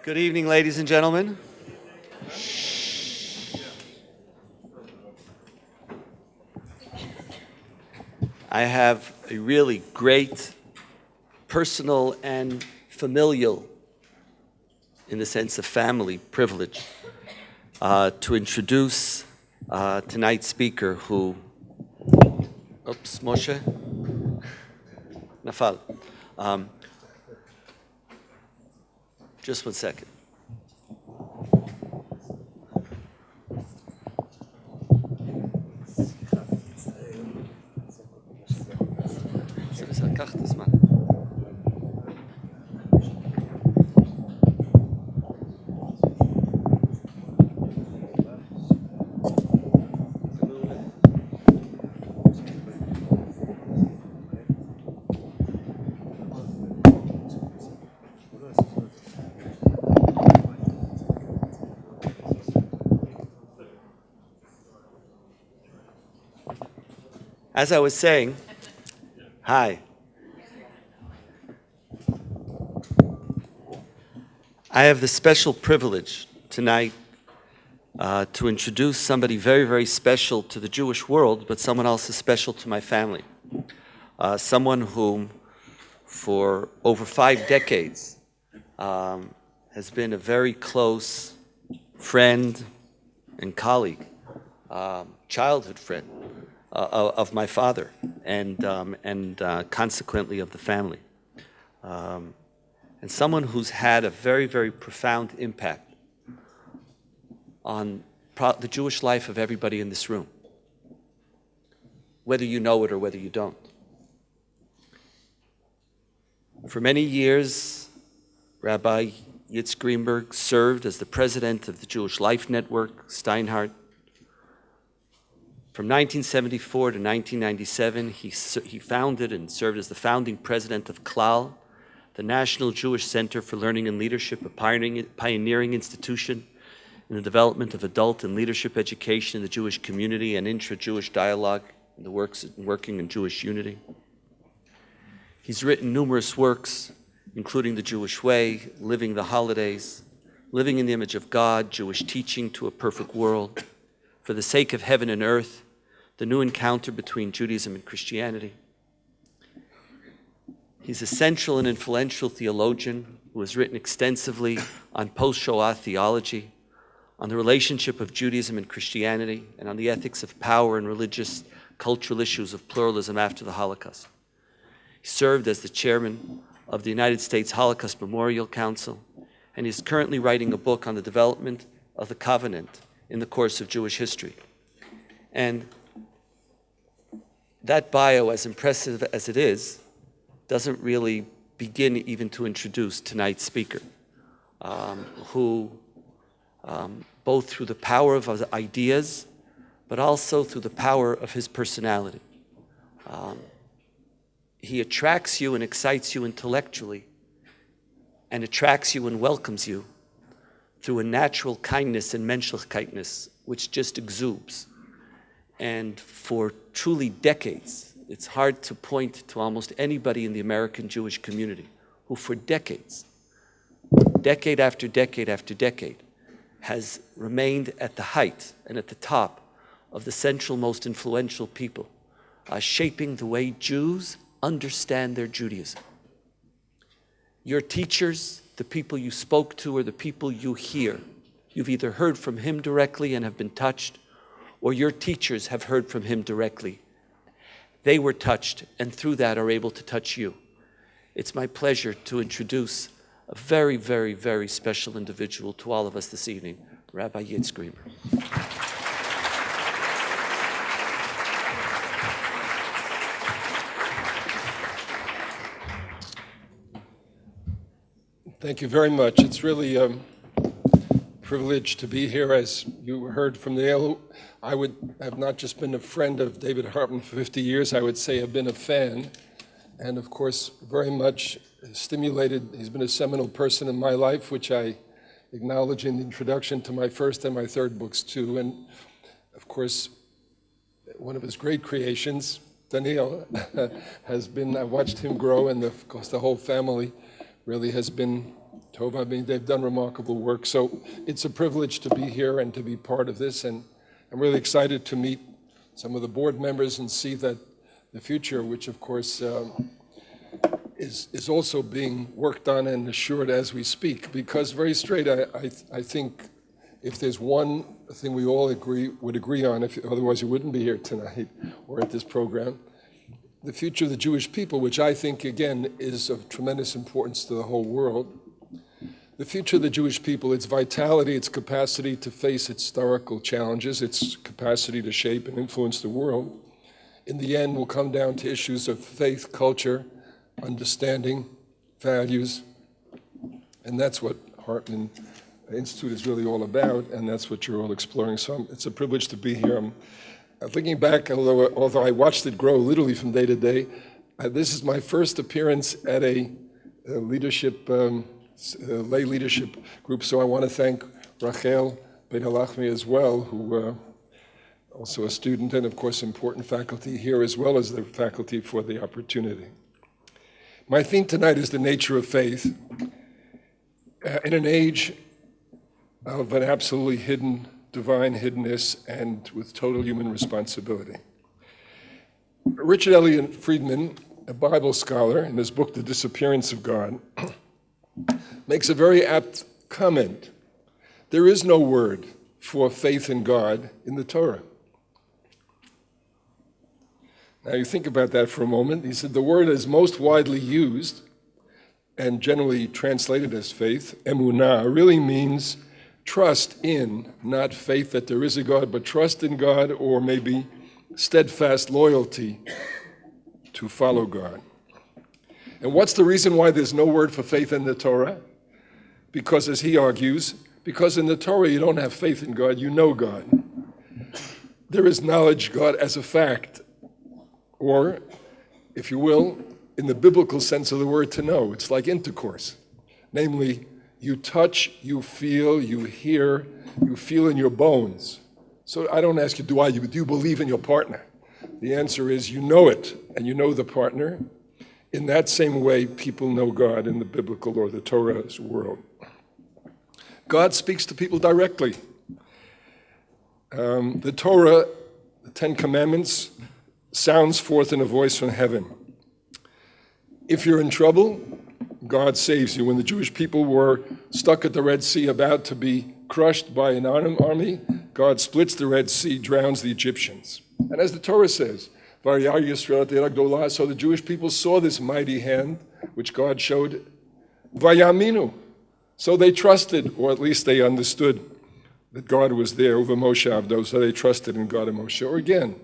Good evening, ladies and gentlemen. I have a really great personal and familial, in the sense of family, privilege to introduce tonight's speaker who, Moshe, Nafal. Just 1 second. As I was saying, hi. I have the special privilege tonight to introduce somebody very, very special to the Jewish world, but someone else is special to my family. Someone whom, for over 5 decades, has been a very close friend and colleague, childhood friend. Of my father and consequently of the family. And someone who's had a very, very profound impact on the Jewish life of everybody in this room, whether you know it or whether you don't. For many years, Rabbi Yitz Greenberg served as the president of the Jewish Life Network, Steinhardt. From 1974 to 1997, he founded and served as the founding president of Klal, the National Jewish Center for Learning and Leadership, a pioneering institution in the development of adult and leadership education in the Jewish community and intra-Jewish dialogue in the working in Jewish unity. He's written numerous works, including The Jewish Way, Living the Holidays, Living in the Image of God, Jewish Teaching to a Perfect World, For the Sake of Heaven and Earth, The New Encounter Between Judaism and Christianity. He's a central and influential theologian who has written extensively on post-Shoah theology, on the relationship of Judaism and Christianity, and on the ethics of power and religious, cultural issues of pluralism after the Holocaust. He served as the chairman of the United States Holocaust Memorial Council, and is currently writing a book on the development of the covenant in the course of Jewish history. And that bio, as impressive as it is, doesn't really begin even to introduce tonight's speaker, who, both through the power of his ideas, but also through the power of his personality, he attracts you and excites you intellectually, and attracts you and welcomes you through a natural kindness and menschlichkeitness, which just exudes. And for truly decades, it's hard to point to almost anybody in the American Jewish community who for decades, decade after decade after decade, has remained at the height and at the top of the central, most influential people, shaping the way Jews understand their Judaism. Your teachers, the people you spoke to, or the people you hear, you've either heard from him directly and have been touched, or your teachers have heard from him directly. They were touched, and through that are able to touch you. It's my pleasure to introduce a very, very, very special individual to all of us this evening, Rabbi Yitz Greenberg. Thank you very much. It's really a privilege to be here. As you heard from the I would have not just been a friend of David Hartman for 50 years, I would say I've been a fan, and of course very much stimulated. He's been a seminal person in my life, which I acknowledge in the introduction to my first and my third books too. And of course, one of his great creations, Daniel, has been, I watched him grow, and of course the whole family really has been Tova. I mean, they've done remarkable work. So it's a privilege to be here and to be part of this. And I'm really excited to meet some of the board members and see that the future, which of course is also being worked on and assured as we speak. Because very straight, I think if there's one thing we all would agree on, otherwise you wouldn't be here tonight or at this program, the future of the Jewish people, which I think, again, is of tremendous importance to the whole world. The future of the Jewish people, its vitality, its capacity to face historical challenges, its capacity to shape and influence the world, in the end will come down to issues of faith, culture, understanding, values, and that's what Hartman Institute is really all about, and that's what you're all exploring. So it's a privilege to be here. I'm thinking back, although I watched it grow literally from day to day, this is my first appearance at a leadership, lay leadership group, so I want to thank Rachel Ben-Halachmi as well, who also a student and of course important faculty here, as well as the faculty for the opportunity. My theme tonight is the nature of faith in an age of an absolutely hidden, divine hiddenness and with total human responsibility. Richard Elliott Friedman, a Bible scholar, in his book, The Disappearance of God, makes a very apt comment. There is no word for faith in God in the Torah. Now you think about that for a moment. He said the word is most widely used and generally translated as faith, emunah, really means trust in, not faith that there is a God, but trust in God, or maybe steadfast loyalty to follow God. And what's the reason why there's no word for faith in the Torah? Because, as he argues, because in the Torah you don't have faith in God, you know God. There is knowledge of God as a fact, or, if you will, in the biblical sense of the word, to know. It's like intercourse. Namely, you touch, you feel, you hear, you feel in your bones. So I don't ask you, do you believe in your partner? The answer is you know it, and you know the partner. In that same way, people know God in the biblical or the Torah's world. God speaks to people directly. The Torah, the Ten Commandments, sounds forth in a voice from heaven. If you're in trouble, God saves you. When the Jewish people were stuck at the Red Sea about to be crushed by an army, God splits the Red Sea, drowns the Egyptians. And as the Torah says, so the Jewish people saw this mighty hand, which God showed, Vayaminu. So they trusted, or at least they understood that God was there over Moshe Avdo, so they trusted in God and Moshe. Or again,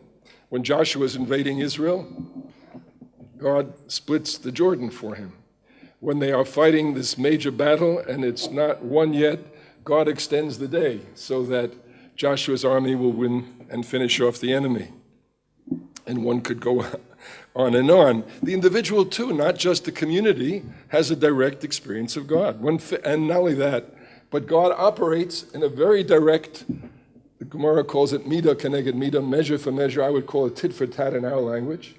when Joshua was invading Israel, God splits the Jordan for him. When they are fighting this major battle and it's not won yet, God extends the day so that Joshua's army will win and finish off the enemy. And one could go on and on. The individual too, not just the community, has a direct experience of God. And not only that, but God operates in a very direct, the Gemara calls it midah keneged midah, measure for measure. I would call it tit for tat in our language.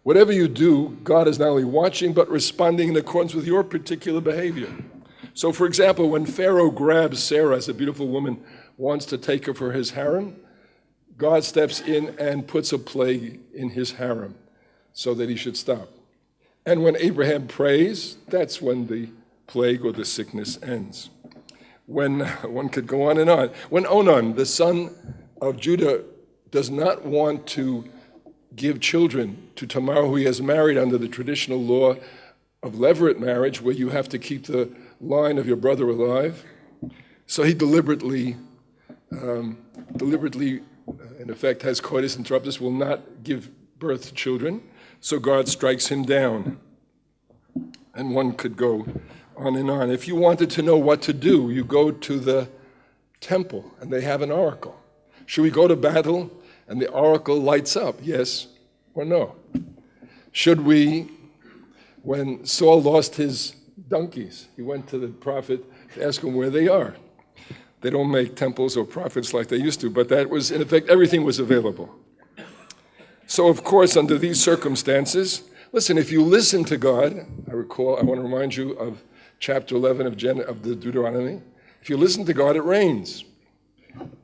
Whatever you do, God is not only watching, but responding in accordance with your particular behavior. So, for example, when Pharaoh grabs Sarah as a beautiful woman, wants to take her for his harem, God steps in and puts a plague in his harem so that he should stop. And when Abraham prays, that's when the plague or the sickness ends. When one could go on and on. When Onan, the son of Judah, does not want to give children to Tamar, who he has married under the traditional law of levirate marriage, where you have to keep the line of your brother alive, so he deliberately, in effect, has coitus interruptus, will not give birth to children, so God strikes him down. And one could go on and on. If you wanted to know what to do, you go to the temple, and they have an oracle. Should we go to battle? And the oracle lights up, yes or no. Should we, when Saul lost his donkeys, he went to the prophet to ask him where they are. They don't make temples or prophets like they used to, but that was, in effect, everything was available. So, of course, under these circumstances, listen, if you listen to God, I want to remind you of chapter 11 of the Deuteronomy. If you listen to God, it rains.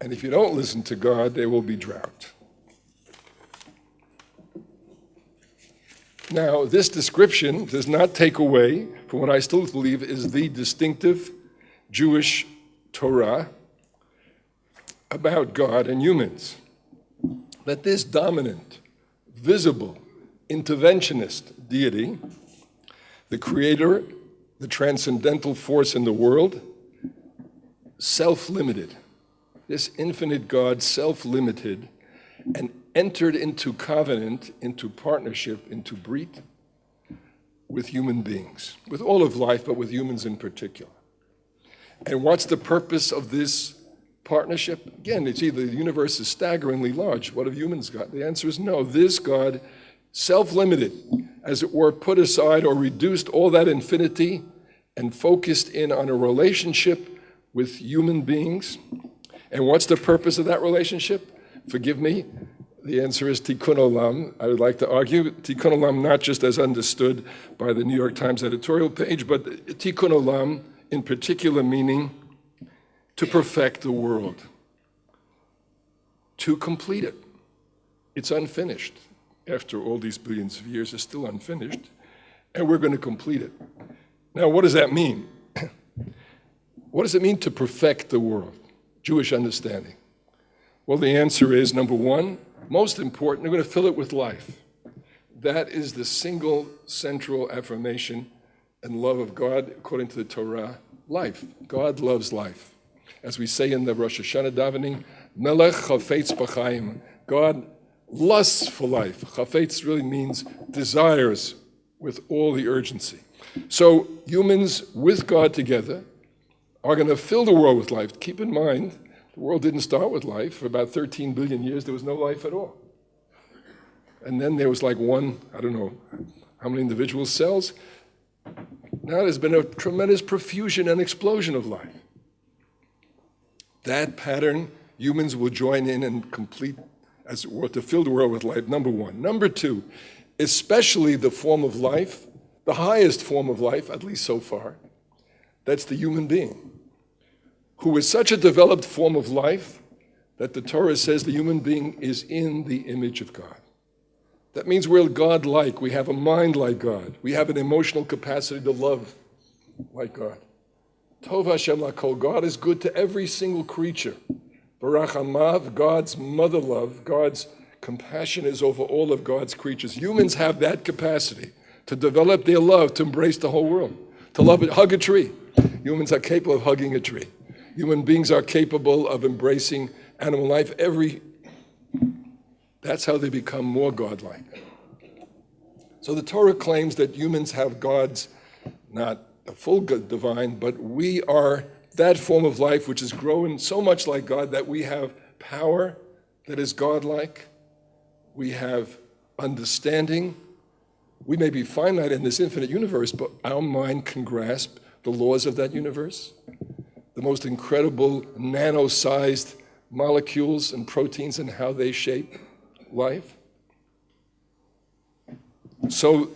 And if you don't listen to God, there will be drought. Now, this description does not take away from what I still believe is the distinctive Jewish Torah about God and humans. That this dominant, visible, interventionist deity, the creator, the transcendental force in the world, self-limited. This infinite God self-limited and entered into covenant, into partnership, into brit with human beings, with all of life, but with humans in particular. And what's the purpose of this partnership? Again, it's either the universe is staggeringly large. What have humans got? The answer is no. This God, self-limited, as it were, put aside or reduced all that infinity and focused in on a relationship with human beings. And what's the purpose of that relationship? Forgive me, the answer is Tikkun Olam. I would like to argue Tikkun Olam not just as understood by the New York Times editorial page, but Tikkun Olam in particular meaning to perfect the world, to complete it. It's unfinished. After all these billions of years, it's still unfinished, and we're going to complete it. Now, what does that mean? What does it mean to perfect the world? Jewish understanding. Well, the answer is, number one, most important, we're going to fill it with life. That is the single central affirmation and love of God, according to the Torah, life. God loves life. As we say in the Rosh Hashanah davening, Melech chafetz b'chaim. God lusts for life. Chafetz really means desires with all the urgency. So humans with God together are going to fill the world with life. Keep in mind, the world didn't start with life. For about 13 billion years, there was no life at all. And then there was like one, I don't know how many individual cells. Now there's been a tremendous profusion and explosion of life. That pattern, humans will join in and complete, as it were, to fill the world with life, number one. Number two, especially the form of life, the highest form of life, at least so far, that's the human being, who is such a developed form of life that the Torah says the human being is in the image of God. That means we're God-like. We have a mind like God. We have an emotional capacity to love like God. Tov Hashem lakol. God is good to every single creature. Barach Amav, God's mother love, God's compassion is over all of God's creatures. Humans have that capacity to develop their love, to embrace the whole world, to love it, hug a tree. Humans are capable of hugging a tree. Human beings are capable of embracing animal life. That's how they become more godlike. So the Torah claims that humans have God's, not a full divine, but we are that form of life which is growing so much like God that we have power that is godlike. We have understanding. We may be finite in this infinite universe, but our mind can grasp the laws of that universe, the most incredible nano-sized molecules and proteins and how they shape life. So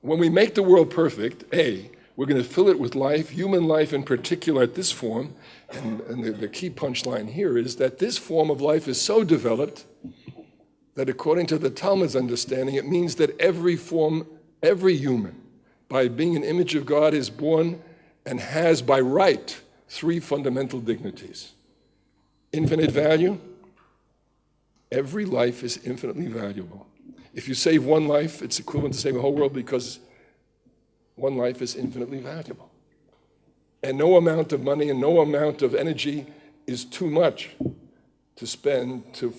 when we make the world perfect, we're going to fill it with life, human life in particular at this form, and the key punchline here is that this form of life is so developed that according to the Talmud's understanding, it means that every human, by being an image of God, is born and has by right 3 fundamental dignities. Infinite value. Every life is infinitely valuable. If you save one life, it's equivalent to saving the whole world because one life is infinitely valuable. And no amount of money and no amount of energy is too much to spend to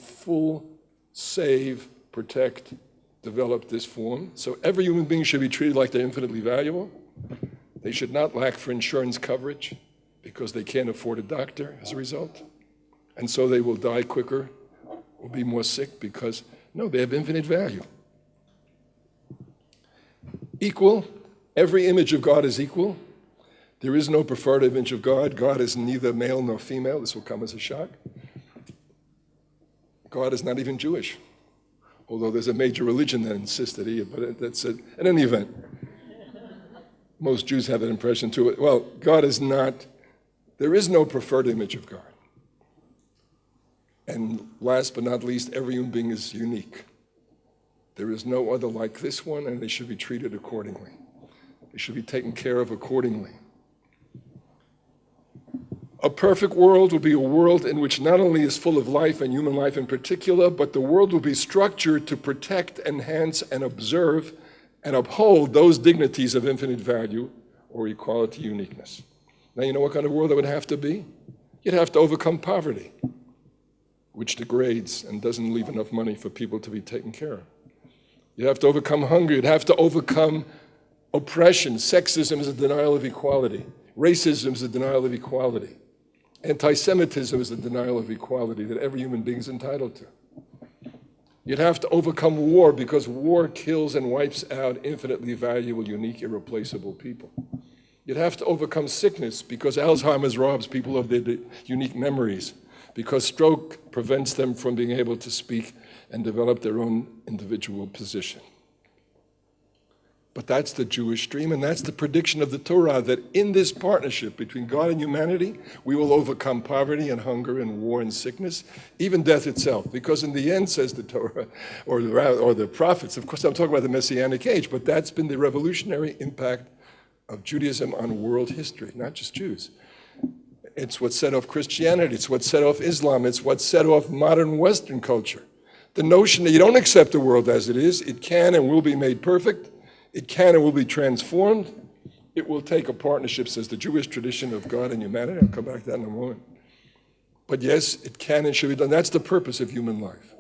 save, protect, develop this form. So every human being should be treated like they're infinitely valuable. They should not lack for insurance coverage because they can't afford a doctor as a result. And so they will die quicker or be more sick because, no, they have infinite value. Equal. Every image of God is equal. There is no preferred image of God. God is neither male nor female. This will come as a shock. God is not even Jewish, although there's a major religion that insists that he is, but that's it. In any event, Most Jews have that impression too. Well, God is not, there is no preferred image of God. And last but not least, every human being is unique. There is no other like this one, and they should be treated accordingly. They should be taken care of accordingly. A perfect world will be a world in which not only is full of life and human life in particular, but the world will be structured to protect, enhance, and observe and uphold those dignities of infinite value or equality, uniqueness. Now, you know what kind of world that would have to be? You'd have to overcome poverty, which degrades and doesn't leave enough money for people to be taken care of. You'd have to overcome hunger. You'd have to overcome oppression. Sexism is a denial of equality. Racism is a denial of equality. Anti-Semitism is a denial of equality that every human being is entitled to. You'd have to overcome war because war kills and wipes out infinitely valuable, unique, irreplaceable people. You'd have to overcome sickness because Alzheimer's robs people of their unique memories, because stroke prevents them from being able to speak and develop their own individual position. But that's the Jewish dream, and that's the prediction of the Torah, that in this partnership between God and humanity, we will overcome poverty and hunger and war and sickness, even death itself. Because in the end, says the Torah, or the prophets, of course I'm talking about the Messianic age, but that's been the revolutionary impact of Judaism on world history, not just Jews. It's what set off Christianity, it's what set off Islam, it's what set off modern Western culture. The notion that you don't accept the world as it is, it can and will be made perfect, it can and will be transformed. It will take a partnership, says the Jewish tradition of God and humanity. I'll come back to that in a moment. But yes, it can and should be done. That's the purpose of human life.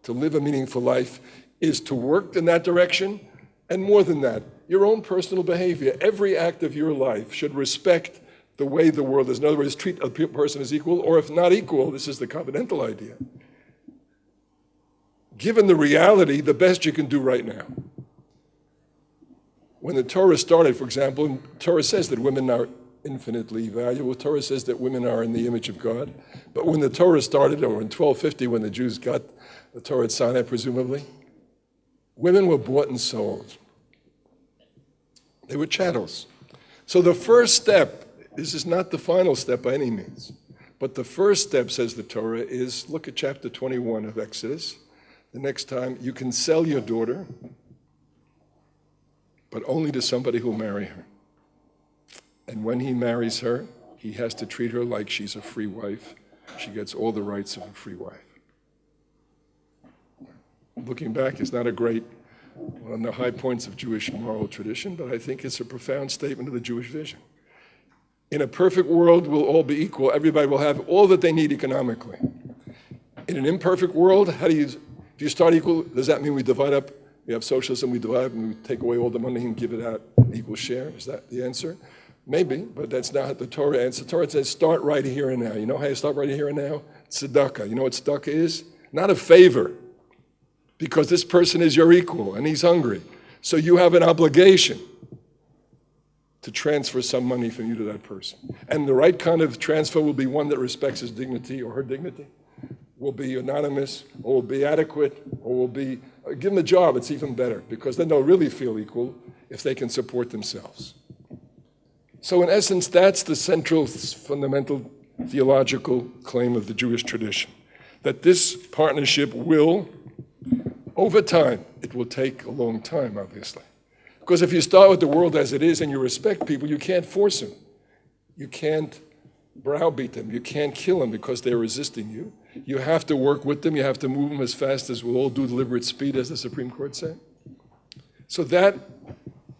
To live a meaningful life is to work in that direction, and more than that, your own personal behavior. Every act of your life should respect the way the world is. In other words, treat a person as equal, or if not equal, this is the covenantal idea. Given the reality, the best you can do right now. When the Torah started, for example, the Torah says that women are infinitely valuable. The Torah says that women are in the image of God. But when the Torah started, or in 1250, when the Jews got the Torah at Sinai, presumably, women were bought and sold. They were chattels. So the first step, this is not the final step by any means, but the first step, says the Torah, is look at chapter 21 of Exodus. The next time, you can sell your daughter, but only to somebody who will marry her. And when he marries her, he has to treat her like she's a free wife. She gets all the rights of a free wife. Looking back, it's not a great, one of the high points of Jewish moral tradition, but I think it's a profound statement of the Jewish vision. In a perfect world, we'll all be equal. Everybody will have all that they need economically. In an imperfect world, if you start equal, does that mean we divide up? We have socialism, we divide and we take away all the money and give it out an equal share? Is that the answer? Maybe, but that's not the Torah answer. The Torah says start right here and now. You know how you start right here and now? Tzedakah. You know what tzedakah is? Not a favor, because this person is your equal and he's hungry. So you have an obligation to transfer some money from you to that person. And the right kind of transfer will be one that respects his dignity or her dignity, will be anonymous, or will be adequate, or will be, give them a job, it's even better, because then they'll really feel equal if they can support themselves. So in essence, that's the central, fundamental theological claim of the Jewish tradition, that this partnership will, over time, it will take a long time, obviously. Because if you start with the world as it is and you respect people, you can't force them. You can't browbeat them. You can't kill them because they're resisting you. You have to work with them. You have to move them as fast as we'll all do deliberate speed, as the Supreme Court said. So that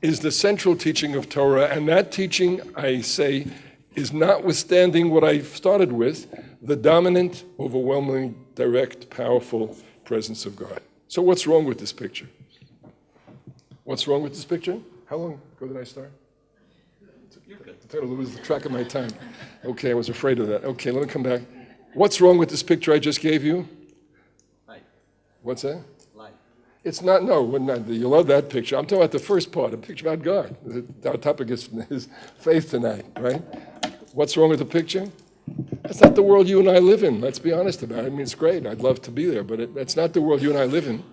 is the central teaching of Torah, and that teaching, I say, is notwithstanding what I started with, the dominant, overwhelming, direct, powerful presence of God. So what's wrong with this picture? What's wrong with this picture? How long ago did I start? You're good. I'm trying to lose track of my time. Okay, I was afraid of that. Okay, let me come back. What's wrong with this picture I just gave you? Life. What's that? Life. It's not, no, you love that picture. I'm talking about the first part, a picture about God. Our topic is faith tonight, right? What's wrong with the picture? That's not the world you and I live in. Let's be honest about it. I mean, it's great. I'd love to be there, but that's not the world you and I live in.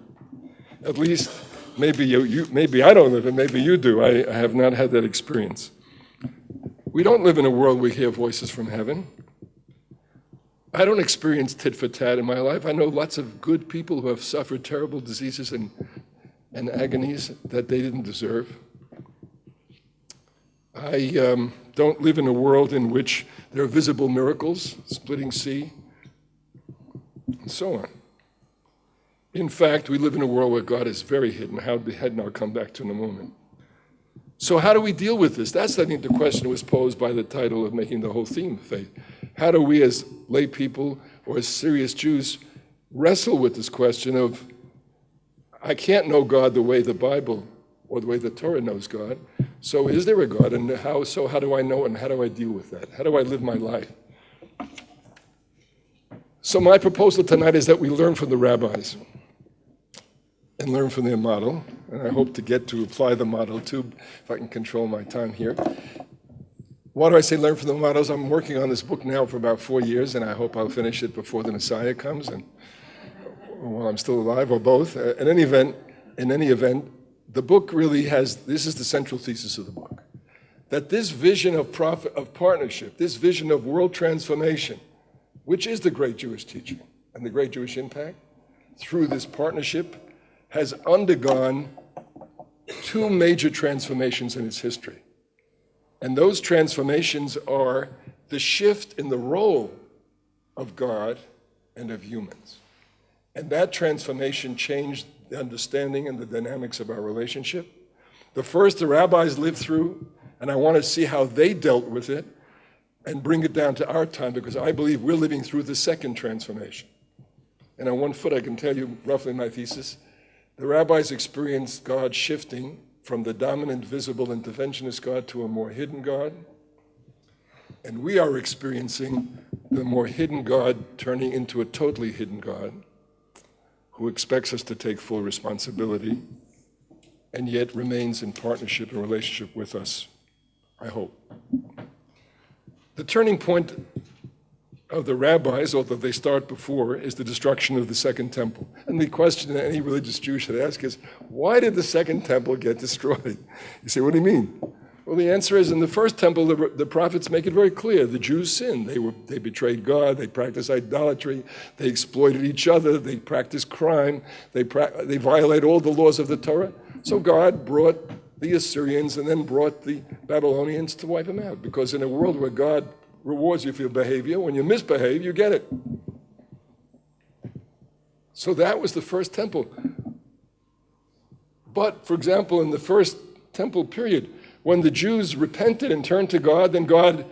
At least maybe I don't live it, maybe you do. I have not had that experience. We don't live in a world where we hear voices from heaven. I don't experience tit for tat in my life. I know lots of good people who have suffered terrible diseases and agonies that they didn't deserve. I don't live in a world in which there are visible miracles, splitting sea, and so on. In fact, we live in a world where God is very hidden. Hidden, I'll come back to in a moment. So how do we deal with this? That's, I think, the question was posed by the title of making the whole theme faith. How do we as lay people or as serious Jews wrestle with this question of, I can't know God the way the Bible or the way the Torah knows God, so is there a God, and how do I know it, and how do I deal with that? How do I live my life? So my proposal tonight is that we learn from the rabbis and learn from their model, and I hope to get to apply the model too, if I can control my time here. Why do I say learn from the models? I'm working on this book now for about 4 years, and I hope I'll finish it before the Messiah comes, and while I'm still alive, or both. In any event, the book really this is the central thesis of the book, that this vision of partnership, this vision of world transformation, which is the great Jewish teaching and the great Jewish impact, through this partnership, has undergone 2 major transformations in its history. And those transformations are the shift in the role of God and of humans. And that transformation changed the understanding and the dynamics of our relationship. The first the rabbis lived through, and I want to see how they dealt with it and bring it down to our time, because I believe we're living through the second transformation. And on one foot, I can tell you roughly my thesis. The rabbis experienced God shifting from the dominant, visible, interventionist God to a more hidden God. And we are experiencing the more hidden God turning into a totally hidden God who expects us to take full responsibility and yet remains in partnership and relationship with us, I hope. The turning point of the rabbis, although they start before, is the destruction of the Second Temple. And the question that any religious Jew should ask is, why did the Second Temple get destroyed? You say, what do you mean? Well, the answer is, in the first temple, the prophets make it very clear. The Jews sinned. They betrayed God. They practiced idolatry. They exploited each other. They practiced crime. They violated all the laws of the Torah. So God brought the Assyrians and then brought the Babylonians to wipe them out. Because in a world where God rewards you for your behavior, when you misbehave, you get it. So that was the first temple. But, for example, in the first temple period, when the Jews repented and turned to God, then God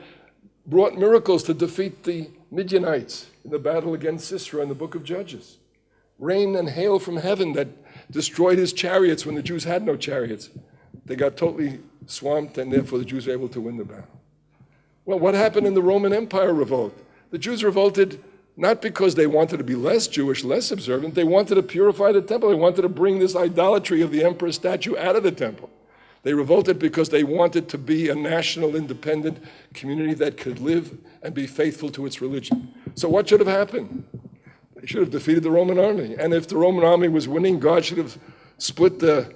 brought miracles to defeat the Midianites in the battle against Sisera in the book of Judges. Rain and hail from heaven that destroyed his chariots when the Jews had no chariots. They got totally swamped, and therefore the Jews were able to win the battle. Well, what happened in the Roman Empire revolt? The Jews revolted not because they wanted to be less Jewish, less observant. They wanted to purify the temple. They wanted to bring this idolatry of the emperor's statue out of the temple. They revolted because they wanted to be a national, independent community that could live and be faithful to its religion. So what should have happened? They should have defeated the Roman army. And if the Roman army was winning, God should have split the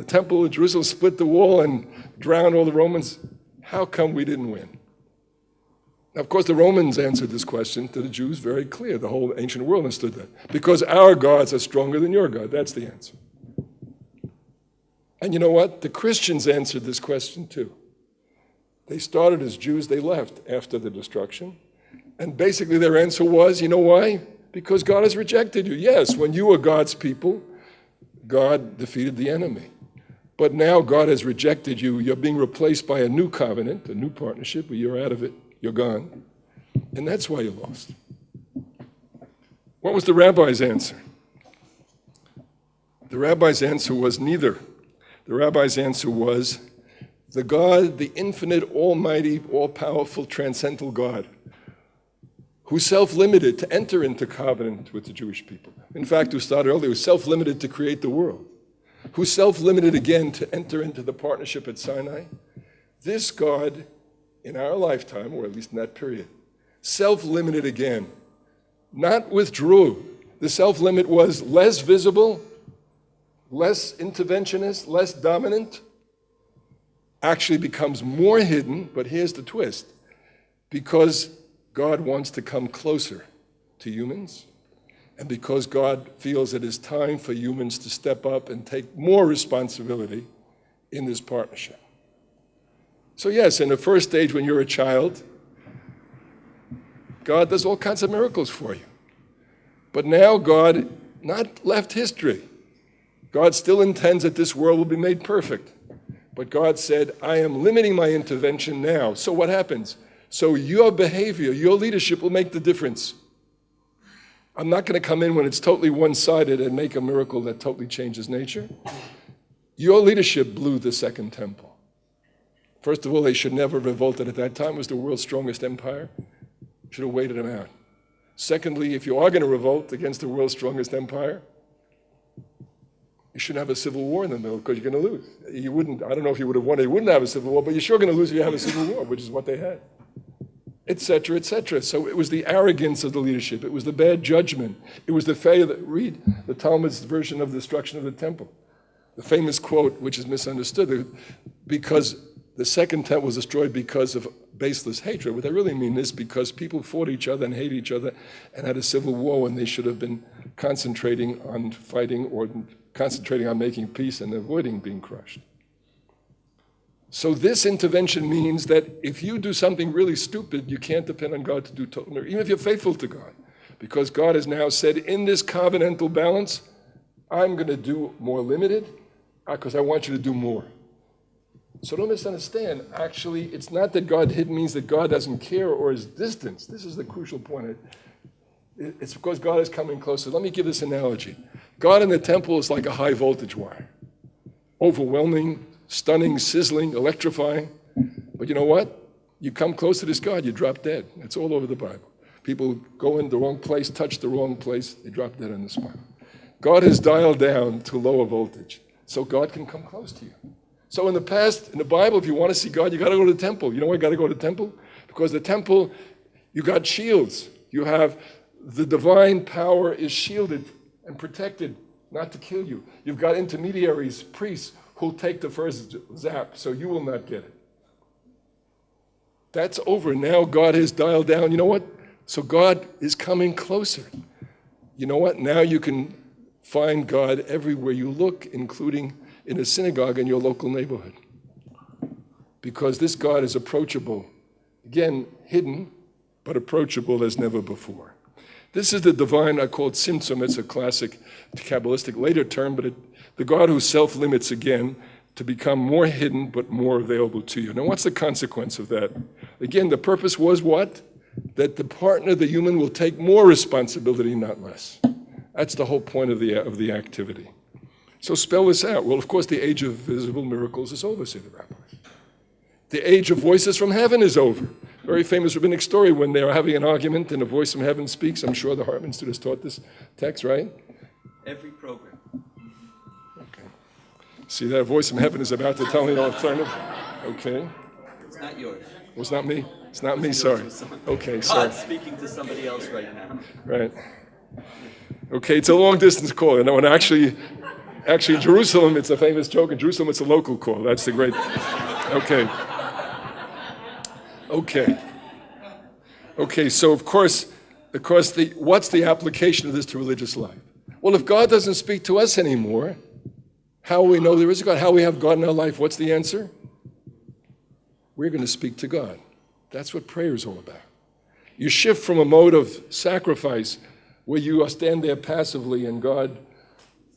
temple of Jerusalem, split the wall and drowned all the Romans. How come we didn't win? Now, of course, the Romans answered this question to the Jews very clear. The whole ancient world understood that. Because our gods are stronger than your God. That's the answer. And you know what? The Christians answered this question too. They started as Jews, they left after the destruction. And basically their answer was, you know why? Because God has rejected you. Yes, when you were God's people, God defeated the enemy. But now God has rejected you. You're being replaced by a new covenant, a new partnership, but you're out of it. You're gone. And that's why you lost. What was the rabbi's answer? The rabbi's answer was neither. The rabbi's answer was, the God, the infinite, almighty, all-powerful, transcendental God, who self-limited to enter into covenant with the Jewish people. In fact, who started earlier, who self-limited to create the world, who self-limited again to enter into the partnership at Sinai. This God, in our lifetime, or at least in that period, self-limited again, not withdrew. The self-limit was less visible, less interventionist, less dominant, actually becomes more hidden, but here's the twist. Because God wants to come closer to humans, and because God feels it is time for humans to step up and take more responsibility in this partnership. So yes, in the first stage when you're a child, God does all kinds of miracles for you. But now God not left history. God still intends that this world will be made perfect. But God said, I am limiting my intervention now. So what happens? So your behavior, your leadership will make the difference. I'm not going to come in when it's totally one-sided and make a miracle that totally changes nature. Your leadership blew the Second Temple. First of all, they should never have revolted at that time. It was the world's strongest empire. Should have waited them out. Secondly, if you are going to revolt against the world's strongest empire, you shouldn't have a civil war in the middle because you're going to lose. You wouldn't, I don't know if you would have won, you wouldn't have a civil war, but you're sure going to lose if you have a civil war, which is what they had, et cetera, et cetera. So it was the arrogance of the leadership. It was the bad judgment. It was the failure. Read the Talmud's version of the destruction of the temple. The famous quote, which is misunderstood, because the second temple was destroyed because of baseless hatred. What they really mean is because people fought each other and hated each other and had a civil war when they should have been concentrating on fighting or concentrating on making peace and avoiding being crushed. So this intervention means that if you do something really stupid, you can't depend on God to do total miracle, even if you're faithful to God. Because God has now said, in this covenantal balance, I'm going to do more limited because I want you to do more. So don't misunderstand. Actually, it's not that God hidden means that God doesn't care or is distant. This is the crucial point. It's because God is coming closer. Let me give this analogy. God in the temple is like a high voltage wire. Overwhelming, stunning, sizzling, electrifying. But you know what? You come close to this God, you drop dead. It's all over the Bible. People go in the wrong place, touch the wrong place, they drop dead on the spot. God has dialed down to lower voltage, so God can come close to you. So in the past, in the Bible, if you want to see God, you got to go to the temple. You know why you got to go to the temple? Because the temple, you got shields. You have the divine power is shielded and protected, not to kill you. You've got intermediaries, priests, who'll take the first zap, so you will not get it. That's over. Now God has dialed down. You know what? So God is coming closer. You know what? Now you can find God everywhere you look, including in a synagogue in your local neighborhood. Because this God is approachable. Again, hidden, but approachable as never before. This is the divine, I call it Tzimtzum. It's a classic Kabbalistic later term, but the God who self-limits again to become more hidden but more available to you. Now, what's the consequence of that? Again, the purpose was what? That the partner, the human, will take more responsibility, not less. That's the whole point of the activity. So spell this out. Well, of course, the age of visible miracles is over, say the rabbis. The age of voices from heaven is over. Very famous rabbinic story when they are having an argument and a voice from heaven speaks. I'm sure the Hartman students taught this text, right? Every program. Okay. See, that voice from heaven is about to tell me an alternative. Okay. It's not yours. Well, it's not me. It's not me, sorry. Okay, sorry. God's speaking to somebody else right now. Right. Okay, it's a long-distance call. And when actually in Jerusalem, it's a famous joke. In Jerusalem, it's a local call. That's the great... Okay. Okay, so of course, what's the application of this to religious life? Well, if God doesn't speak to us anymore, how will we know there is a God? How will we have God in our life? What's the answer? We're going to speak to God. That's what prayer is all about. You shift from a mode of sacrifice where you stand there passively and God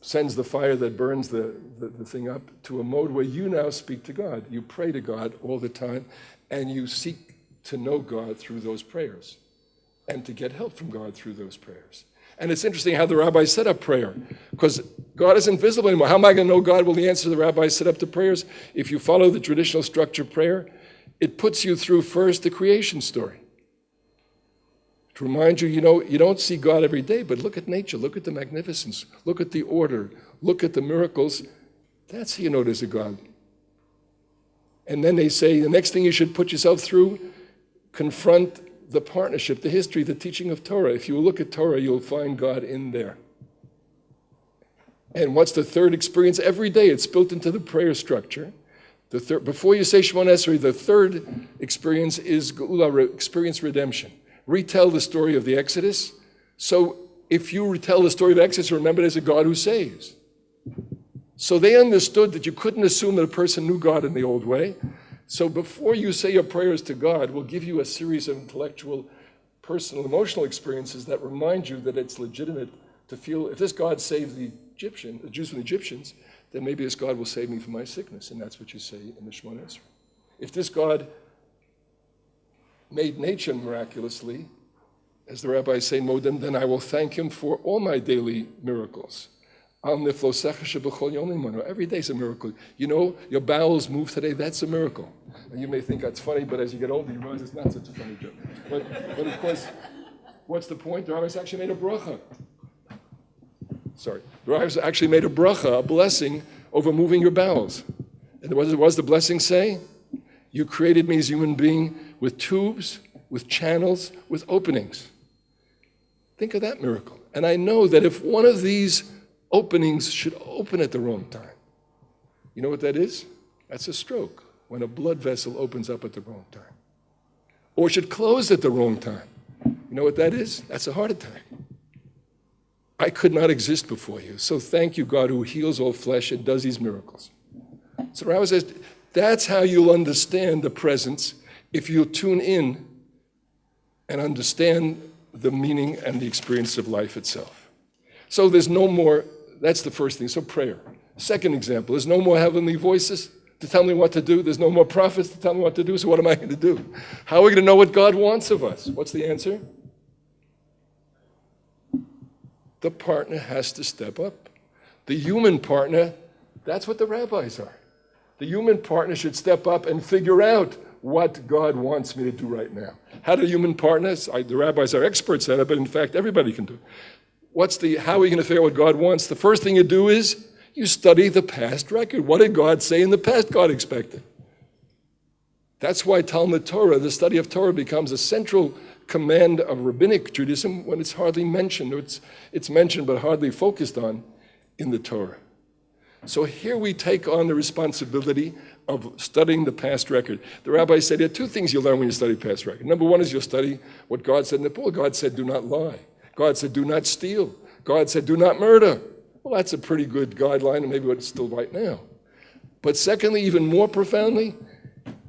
sends the fire that burns the thing up to a mode where you now speak to God. You pray to God all the time and you seek to know God through those prayers and to get help from God through those prayers. And it's interesting how the rabbis set up prayer because God isn't visible anymore. How am I going to know God? Well, the answer the rabbis set up to prayers, if you follow the traditional structure of prayer, it puts you through first the creation story. To remind you, you don't see God every day, but look at nature, look at the magnificence, look at the order, look at the miracles. That's how you know there's a God. And then they say the next thing you should put yourself through, confront the partnership, the history, the teaching of Torah. If you look at Torah, you'll find God in there. And what's the third experience? Every day it's built into the prayer structure. Before you say Shemona Esrei, the third experience is Geula, experience redemption. Retell the story of the Exodus. So if you retell the story of Exodus, remember there's a God who saves. So they understood that you couldn't assume that a person knew God in the old way. So before you say your prayers to God, we'll give you a series of intellectual, personal, emotional experiences that remind you that it's legitimate to feel, if this God saved the Jews from the Egyptians, then maybe this God will save me from my sickness. And that's what you say in the Shemona Esrei. If this God made nature miraculously, as the rabbis say, Modem, then I will thank him for all my daily miracles. Every day is a miracle. You know, your bowels move today, that's a miracle. And you may think that's funny, but as you get older, you realize it's not such a funny joke. But of course, what's the point? The rabbis actually made a bracha. The rabbis actually made a bracha, a blessing, over moving your bowels. And what does the blessing say? You created me as a human being with tubes, with channels, with openings. Think of that miracle. And I know that if one of these openings should open at the wrong time, you know what that is? That's a stroke, when a blood vessel opens up at the wrong time. Or should close at the wrong time. You know what that is? That's a heart attack. I could not exist before you. So thank you, God, who heals all flesh and does these miracles. So Rabbi says, that's how you'll understand the presence if you tune in and understand the meaning and the experience of life itself. So there's no more, that's the first thing, so prayer. Second example, there's no more heavenly voices to tell me what to do. There's no more prophets to tell me what to do, so what am I going to do? How are we going to know what God wants of us? What's the answer? The partner has to step up. The human partner, that's what the rabbis are. The human partner should step up and figure out what God wants me to do right now. How do human partners, the rabbis are experts at it, but in fact, everybody can do it. How are you going to figure out what God wants? The first thing you do is you study the past record. What did God say in the past God expected? That's why Talmud Torah, the study of Torah, becomes a central command of Rabbinic Judaism when it's hardly mentioned, or it's mentioned but hardly focused on in the Torah. So here we take on the responsibility of studying the past record. The rabbis say there are two things you learn when you study past record. Number one is you'll study what God said in the Torah. God said, do not lie. God said, do not steal. God said, do not murder. Well, that's a pretty good guideline, and maybe what's still right now. But secondly, even more profoundly,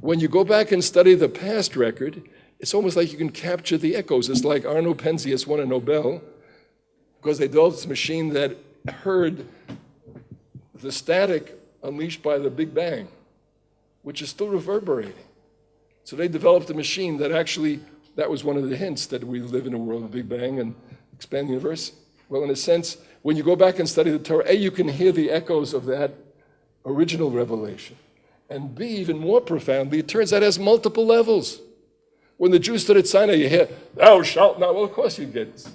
when you go back and study the past record, it's almost like you can capture the echoes. It's like Arno Penzias won a Nobel because they developed this machine that heard the static unleashed by the Big Bang, which is still reverberating. So they developed a machine that actually, that was one of the hints that we live in a world of Big Bang and expanding universe. Well, in a sense, when you go back and study the Torah, A, you can hear the echoes of that original revelation. And B, even more profoundly, it turns out it has multiple levels. When the Jews stood at Sinai, you hear, thou shalt not. Well, of course you get it.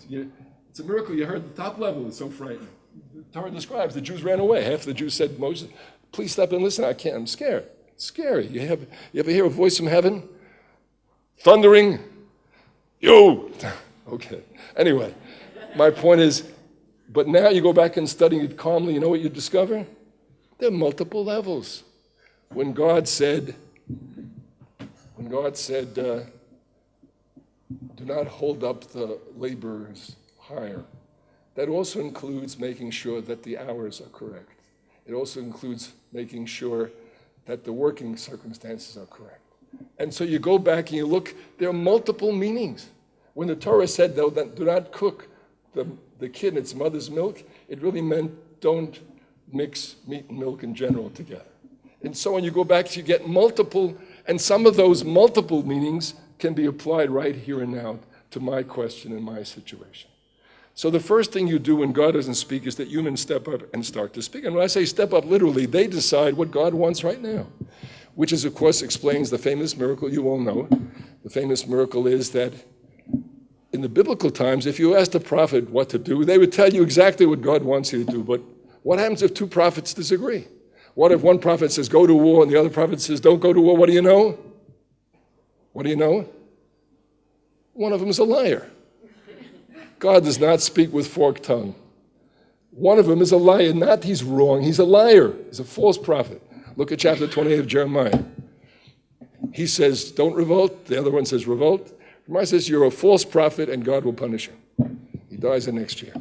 It's a miracle you heard the top level. It's so frightening. The Torah describes the Jews ran away. Half the Jews said, Moses, please stop and listen. I can't. I'm scared. It's scary. You ever hear a voice from heaven? Thundering? You! Okay. Anyway, my point is, but now you go back and study it calmly, you know what you discover? There are multiple levels. When God said, do not hold up the laborer's hire, that also includes making sure that the hours are correct. It also includes making sure that the working circumstances are correct. And so you go back and you look, there are multiple meanings. When the Torah said, though, that do not cook the kid in its mother's milk, it really meant don't mix meat and milk in general together. And so when you go back, you get multiple, and some of those multiple meanings can be applied right here and now to my question and my situation. So the first thing you do when God doesn't speak is that humans step up and start to speak. And when I say step up literally, they decide what God wants right now, which is, of course, explains the famous miracle you all know. The famous miracle is that in the biblical times, if you asked a prophet what to do, they would tell you exactly what God wants you to do. But what happens if two prophets disagree? What if one prophet says, go to war, and the other prophet says, don't go to war? What do you know? What do you know? One of them is a liar. God does not speak with forked tongue. One of them is a liar. Not he's wrong, he's a liar. He's a false prophet. Look at chapter 28 of Jeremiah. He says, don't revolt. The other one says, revolt. Jeremiah says, you're a false prophet and God will punish him. He dies the next year.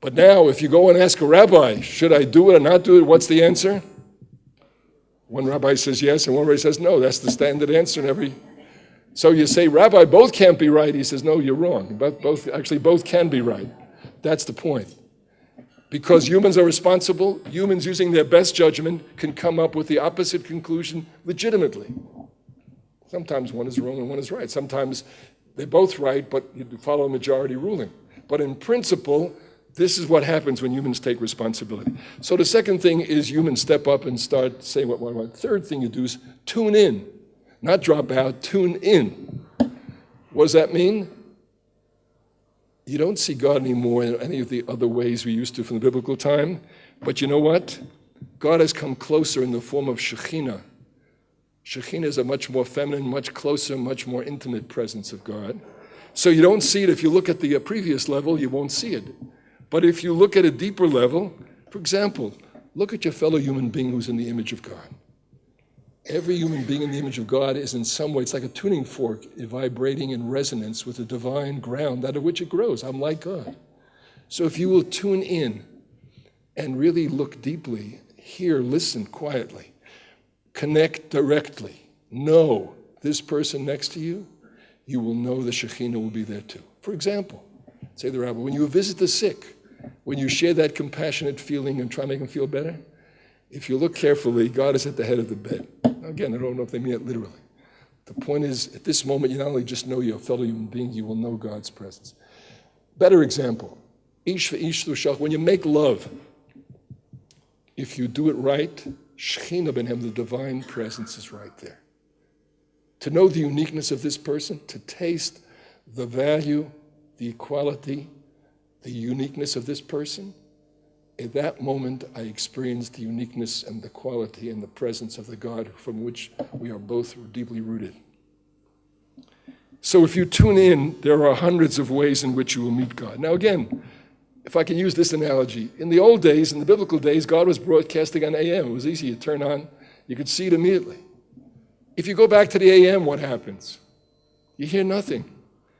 But now, if you go and ask a rabbi, should I do it or not do it, what's the answer? One rabbi says yes, and one rabbi says no. That's the standard answer in every... So you say, Rabbi, both can't be right. He says, no, you're wrong. Both can be right. That's the point. Because humans are responsible, humans using their best judgment can come up with the opposite conclusion legitimately. Sometimes one is wrong and one is right. Sometimes they're both right, but you follow a majority ruling. But in principle, this is what happens when humans take responsibility. So the second thing is humans step up and start saying what one wants. Third thing you do is tune in. Not drop out, tune in. What does that mean? You don't see God anymore in any of the other ways we used to from the biblical time. But you know what? God has come closer in the form of Shekhinah. Shekhinah is a much more feminine, much closer, much more intimate presence of God. So you don't see it. If you look at the previous level, you won't see it. But if you look at a deeper level, for example, look at your fellow human being who's in the image of God. Every human being in the image of God is in some way, it's like a tuning fork vibrating in resonance with the divine ground out of which it grows. I'm like God. So if you will tune in and really look deeply, hear, listen quietly, connect directly, know this person next to you, you will know the Shekhinah will be there too. For example, say the rabbi, when you visit the sick, when you share that compassionate feeling and try to make them feel better, if you look carefully, God is at the head of the bed. Now, again, I don't know if they mean it literally. The point is, at this moment, you not only just know your fellow human being, you will know God's presence. Better example, ish v'ish l'shach, when you make love, if you do it right, Shekhinah b'nhem, the divine presence is right there. To know the uniqueness of this person, to taste the value, the equality, the uniqueness of this person, at that moment, I experienced the uniqueness and the quality and the presence of the God from which we are both deeply rooted. So if you tune in, there are hundreds of ways in which you will meet God. Now again, if I can use this analogy, in the old days, in the biblical days, God was broadcasting on AM. It was easy to turn on. You could see it immediately. If you go back to the AM, what happens? You hear nothing.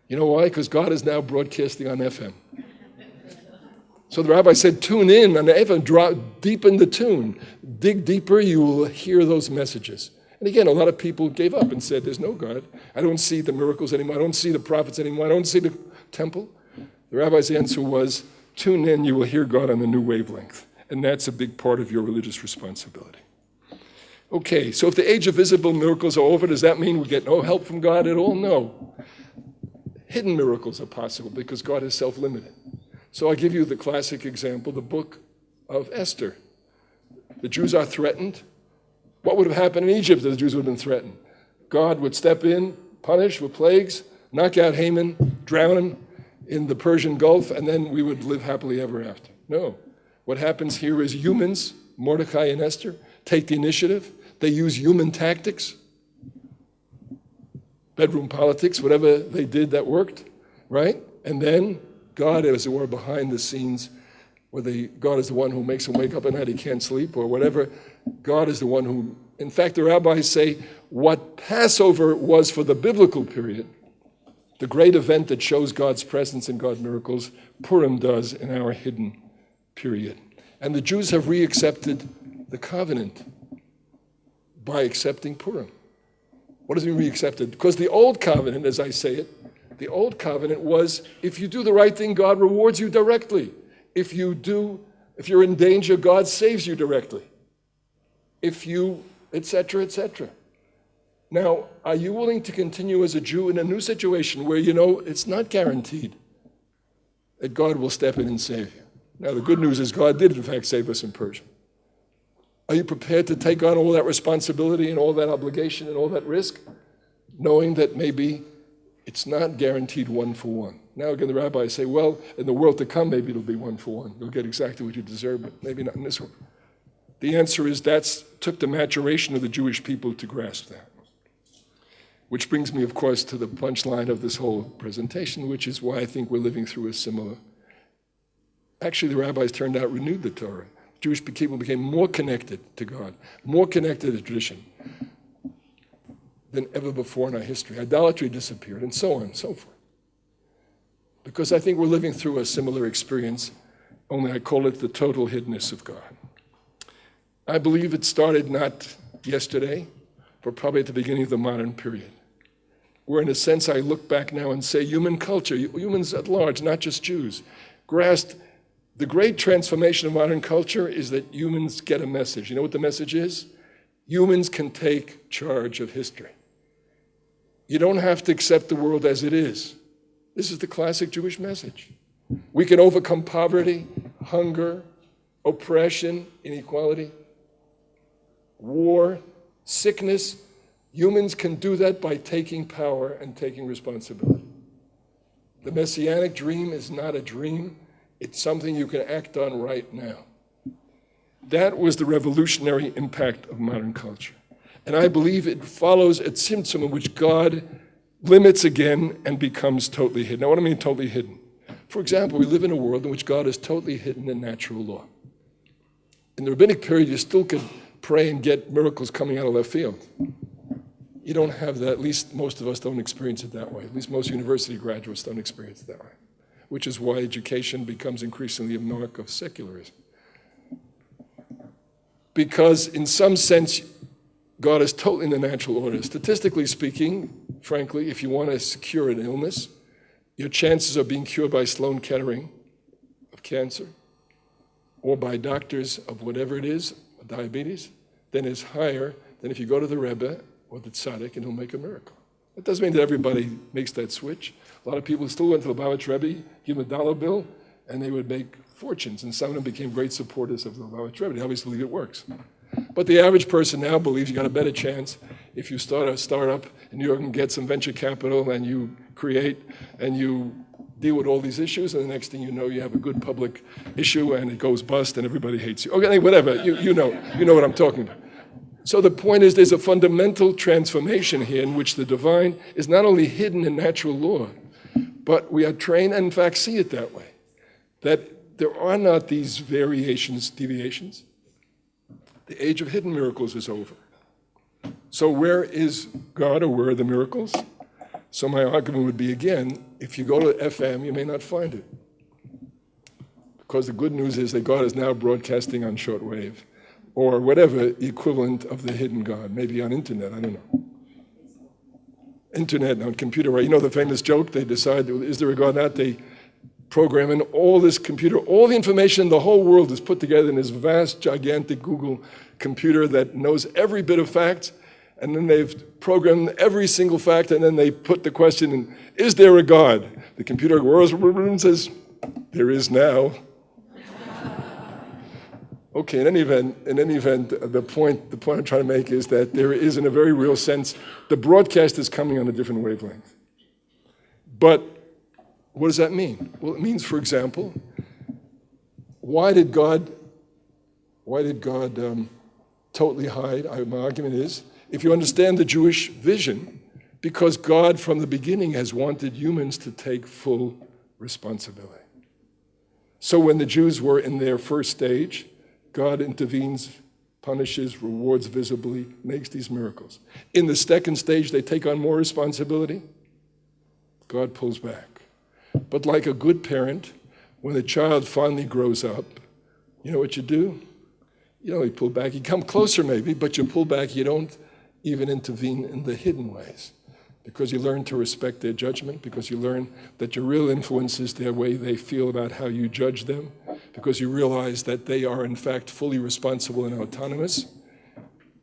You know why? Because God is now broadcasting on FM. So the rabbi said, tune in on the FM, drop deep in the tune. Dig deeper, you will hear those messages. And again, a lot of people gave up and said, there's no God. I don't see the miracles anymore. I don't see the prophets anymore. I don't see the temple. The rabbi's answer was, tune in, you will hear God on the new wavelength. And that's a big part of your religious responsibility. Okay, so if the age of visible miracles are over, does that mean we get no help from God at all? No. Hidden miracles are possible because God is self-limited. So I'll give you the classic example, the book of Esther. The Jews are threatened. What would have happened in Egypt if the Jews would have been threatened? God would step in, punish with plagues, knock out Haman, drown him in the Persian Gulf, and then we would live happily ever after. No. What happens here is humans, Mordecai and Esther, take the initiative. They use human tactics, bedroom politics, whatever they did that worked, right? And then God, as it were, behind the scenes, God is the one who makes him wake up at night, he can't sleep, or whatever. God is the one who, in fact, the rabbis say what Passover was for the biblical period, the great event that shows God's presence and God's miracles, Purim does in our hidden period. And the Jews have reaccepted the covenant by accepting Purim. What does it mean reaccepted? Because the old covenant, as I say it, the old covenant was, if you do the right thing, God rewards you directly. If you're in danger, God saves you directly. If you, etc., etc. Now, are you willing to continue as a Jew in a new situation where you know it's not guaranteed that God will step in and save you? Now, the good news is God did, in fact, save us in Persia. Are you prepared to take on all that responsibility and all that obligation and all that risk, knowing that maybe it's not guaranteed one for one? Now again, the rabbis say, well, in the world to come, maybe it'll be one for one. You'll get exactly what you deserve, but maybe not in this one. The answer is took the maturation of the Jewish people to grasp that. Which brings me, of course, to the punchline of this whole presentation, which is why I think we're living through a similar Actually, the rabbis turned out renewed the Torah. Jewish people became more connected to God, more connected to tradition than ever before in our history. Idolatry disappeared, and so on and so forth. Because I think we're living through a similar experience, only I call it the total hiddenness of God. I believe it started not yesterday, but probably at the beginning of the modern period, where in a sense I look back now and say human culture, humans at large, not just Jews, grasped the great transformation of modern culture is that humans get a message. You know what the message is? Humans can take charge of history. You don't have to accept the world as it is. This is the classic Jewish message. We can overcome poverty, hunger, oppression, inequality, war, sickness. Humans can do that by taking power and taking responsibility. The Messianic dream is not a dream. It's something you can act on right now. That was the revolutionary impact of modern culture. And I believe it follows a symptom in which God limits again and becomes totally hidden. Now, what do I mean totally hidden? For example, we live in a world in which God is totally hidden in natural law. In the Rabbinic period, you still could pray and get miracles coming out of left field. You don't have that. At least most of us don't experience it that way. At least most university graduates don't experience it that way, which is why education becomes increasingly a mark of secularism. Because in some sense, God is totally in the natural order. Statistically speaking, frankly, if you want to cure an illness, your chances of being cured by Sloan Kettering of cancer or by doctors of whatever it is, diabetes, then is higher than if you go to the Rebbe or the tzaddik and he'll make a miracle. That doesn't mean that everybody makes that switch. A lot of people still went to the Lubavitch Rebbe, give him a dollar bill, and they would make fortunes. And some of them became great supporters of the Lubavitch Rebbe. They obviously believe it works. But the average person now believes you got a better chance if you start a startup in New York and get some venture capital and you create and you deal with all these issues, and the next thing you know, you have a good public issue and it goes bust and everybody hates you. Okay, whatever, you know what I'm talking about. So the point is there's a fundamental transformation here in which the divine is not only hidden in natural law, but we are trained and in fact see it that way, that there are not these variations, deviations. The age of hidden miracles is over. So where is God or where are the miracles? So my argument would be, again, if you go to FM, you may not find it. Because the good news is that God is now broadcasting on shortwave or whatever equivalent of the hidden God, maybe on internet, I don't know. Internet, on computer, right? You know the famous joke, they decide, is there a God or not? They program in all this computer, all the information in the whole world is put together in this vast, gigantic Google computer that knows every bit of facts, and then they've programmed every single fact, and then they put the question in, is there a God? The computer whirls and says, there is now. Okay, in any event, the point I'm trying to make is that there is, in a very real sense, the broadcast is coming on a different wavelength. But what does that mean? Well, it means, for example, why did God totally hide? My argument is, if you understand the Jewish vision, because God from the beginning has wanted humans to take full responsibility. So when the Jews were in their first stage, God intervenes, punishes, rewards visibly, makes these miracles. In the second stage, they take on more responsibility. God pulls back. But like a good parent, when the child finally grows up, you know what you do? You know, you pull back. You come closer maybe, but you pull back. You don't even intervene in the hidden ways because you learn to respect their judgment, because you learn that your real influence is their way they feel about how you judge them, because you realize that they are in fact fully responsible and autonomous.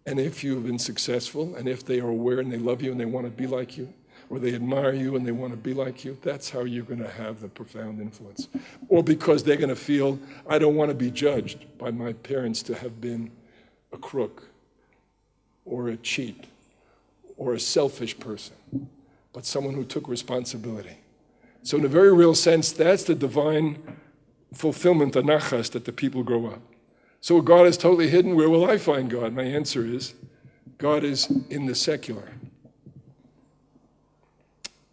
And if you've been successful, and if they are aware and they love you and they want to be like you, or they admire you and they want to be like you, that's how you're going to have the profound influence. Or because they're going to feel, I don't want to be judged by my parents to have been a crook or a cheat or a selfish person, but someone who took responsibility. So in a very real sense, that's the divine fulfillment, the nachas, that the people grow up. So God is totally hidden. Where will I find God? My answer is, God is in the secular.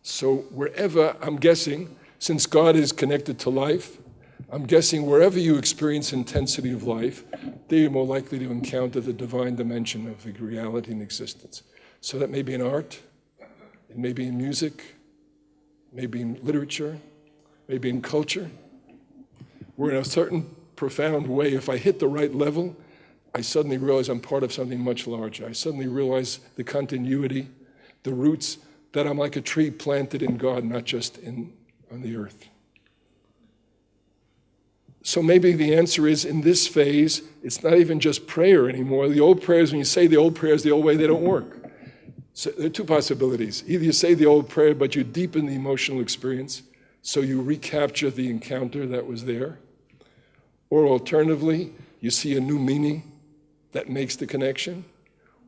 So wherever, I'm guessing, since God is connected to life, I'm guessing wherever you experience intensity of life, there you're more likely to encounter the divine dimension of the reality and existence. So that may be in art, it may be in music, maybe in literature, maybe in culture, where in a certain profound way, if I hit the right level, I suddenly realize I'm part of something much larger. I suddenly realize the continuity, the roots, that I'm like a tree planted in God, not just on the earth. So maybe the answer is, in this phase, it's not even just prayer anymore. The old prayers, when you say the old prayers the old way, they don't work. So there are two possibilities. Either you say the old prayer, but you deepen the emotional experience, so you recapture the encounter that was there. Or alternatively, you see a new meaning that makes the connection.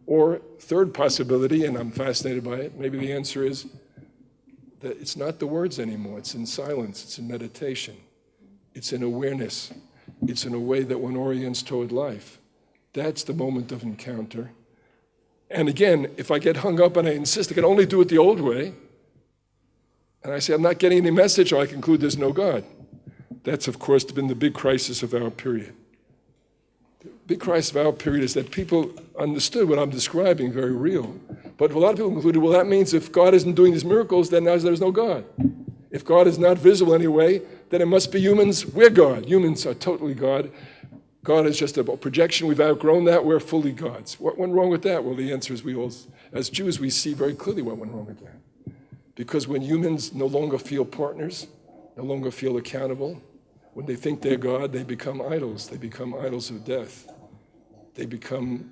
Or third possibility, and I'm fascinated by it, maybe the answer is that it's not the words anymore. It's in silence. It's in meditation. It's in awareness. It's in a way that one orients toward life. That's the moment of encounter. And again, if I get hung up and I insist I can only do it the old way, and I say I'm not getting any message, or I conclude there's no God. That's, of course, been the big crisis of our period. The big crisis of our period is that people understood what I'm describing, very real. But a lot of people concluded, well, that means if God isn't doing these miracles, then there's no God. If God is not visible anyway, then it must be humans. We're God. Humans are totally God. God is just a projection. We've outgrown that. We're fully gods. What went wrong with that? Well, the answer is as Jews, we see very clearly what went wrong with that. Because when humans no longer feel partners, no longer feel accountable, when they think they're God, they become idols. They become idols of death. They become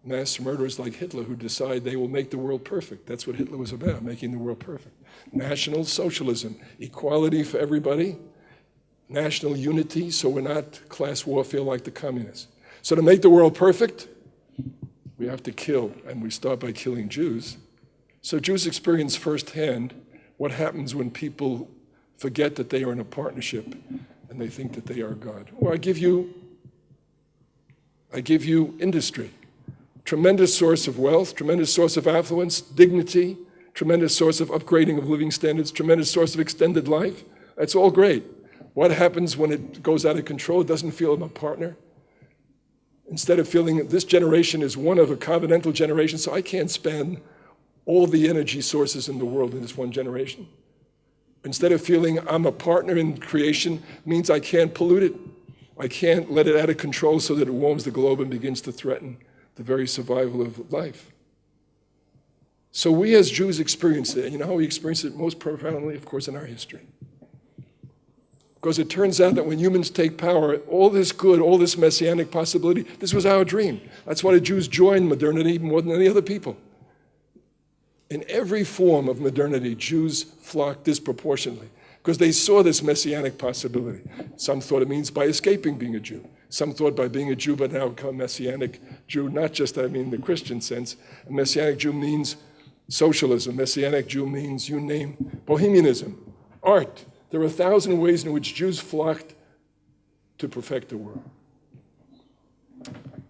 mass murderers like Hitler, who decide they will make the world perfect. That's what Hitler was about, making the world perfect. National socialism, equality for everybody, national unity, so we're not class warfare like the communists. So to make the world perfect, we have to kill, and we start by killing Jews. So Jews experience firsthand what happens when people forget that they are in a partnership and they think that they are God. Or I give you industry. Tremendous source of wealth, tremendous source of affluence, dignity, tremendous source of upgrading of living standards, tremendous source of extended life. That's all great. What happens when it goes out of control? It doesn't feel I'm a partner. Instead of feeling that this generation is one of a covenantal generation, so I can't spend all the energy sources in the world in this one generation. Instead of feeling I'm a partner in creation, means I can't pollute it. I can't let it out of control so that it warms the globe and begins to threaten the very survival of life. So we as Jews experience it. And you know how we experience it most profoundly? Of course, in our history. Because it turns out that when humans take power, all this good, all this messianic possibility, this was our dream. That's why the Jews joined modernity more than any other people. In every form of modernity, Jews flocked disproportionately because they saw this messianic possibility. Some thought it means by escaping being a Jew. Some thought by being a Jew, but now become a Messianic Jew, not just, in the Christian sense. A Messianic Jew means socialism. Messianic Jew means, you name, bohemianism, art. There are 1,000 ways in which Jews flocked to perfect the world.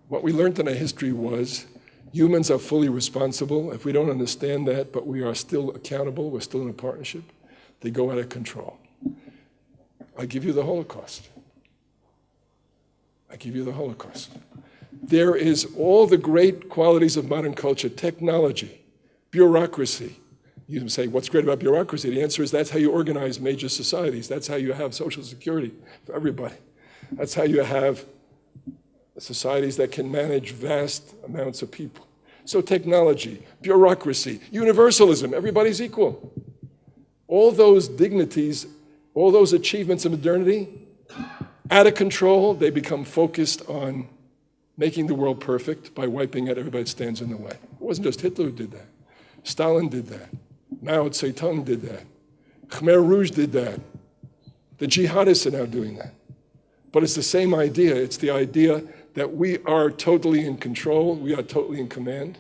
What we learned in our history was humans are fully responsible. If we don't understand that, but we are still accountable, we're still in a partnership, they go out of control. I give you the Holocaust. I give you the Holocaust. There is all the great qualities of modern culture, technology, bureaucracy. You say, what's great about bureaucracy? The answer is that's how you organize major societies. That's how you have social security for everybody. That's how you have societies that can manage vast amounts of people. So technology, bureaucracy, universalism, everybody's equal. All those dignities, all those achievements of modernity, out of control, they become focused on making the world perfect by wiping out everybody that stands in the way. It wasn't just Hitler who did that. Stalin did that. Mao Zedong did that. Khmer Rouge did that. The jihadists are now doing that. But it's the same idea. It's the idea that we are totally in control, we are totally in command,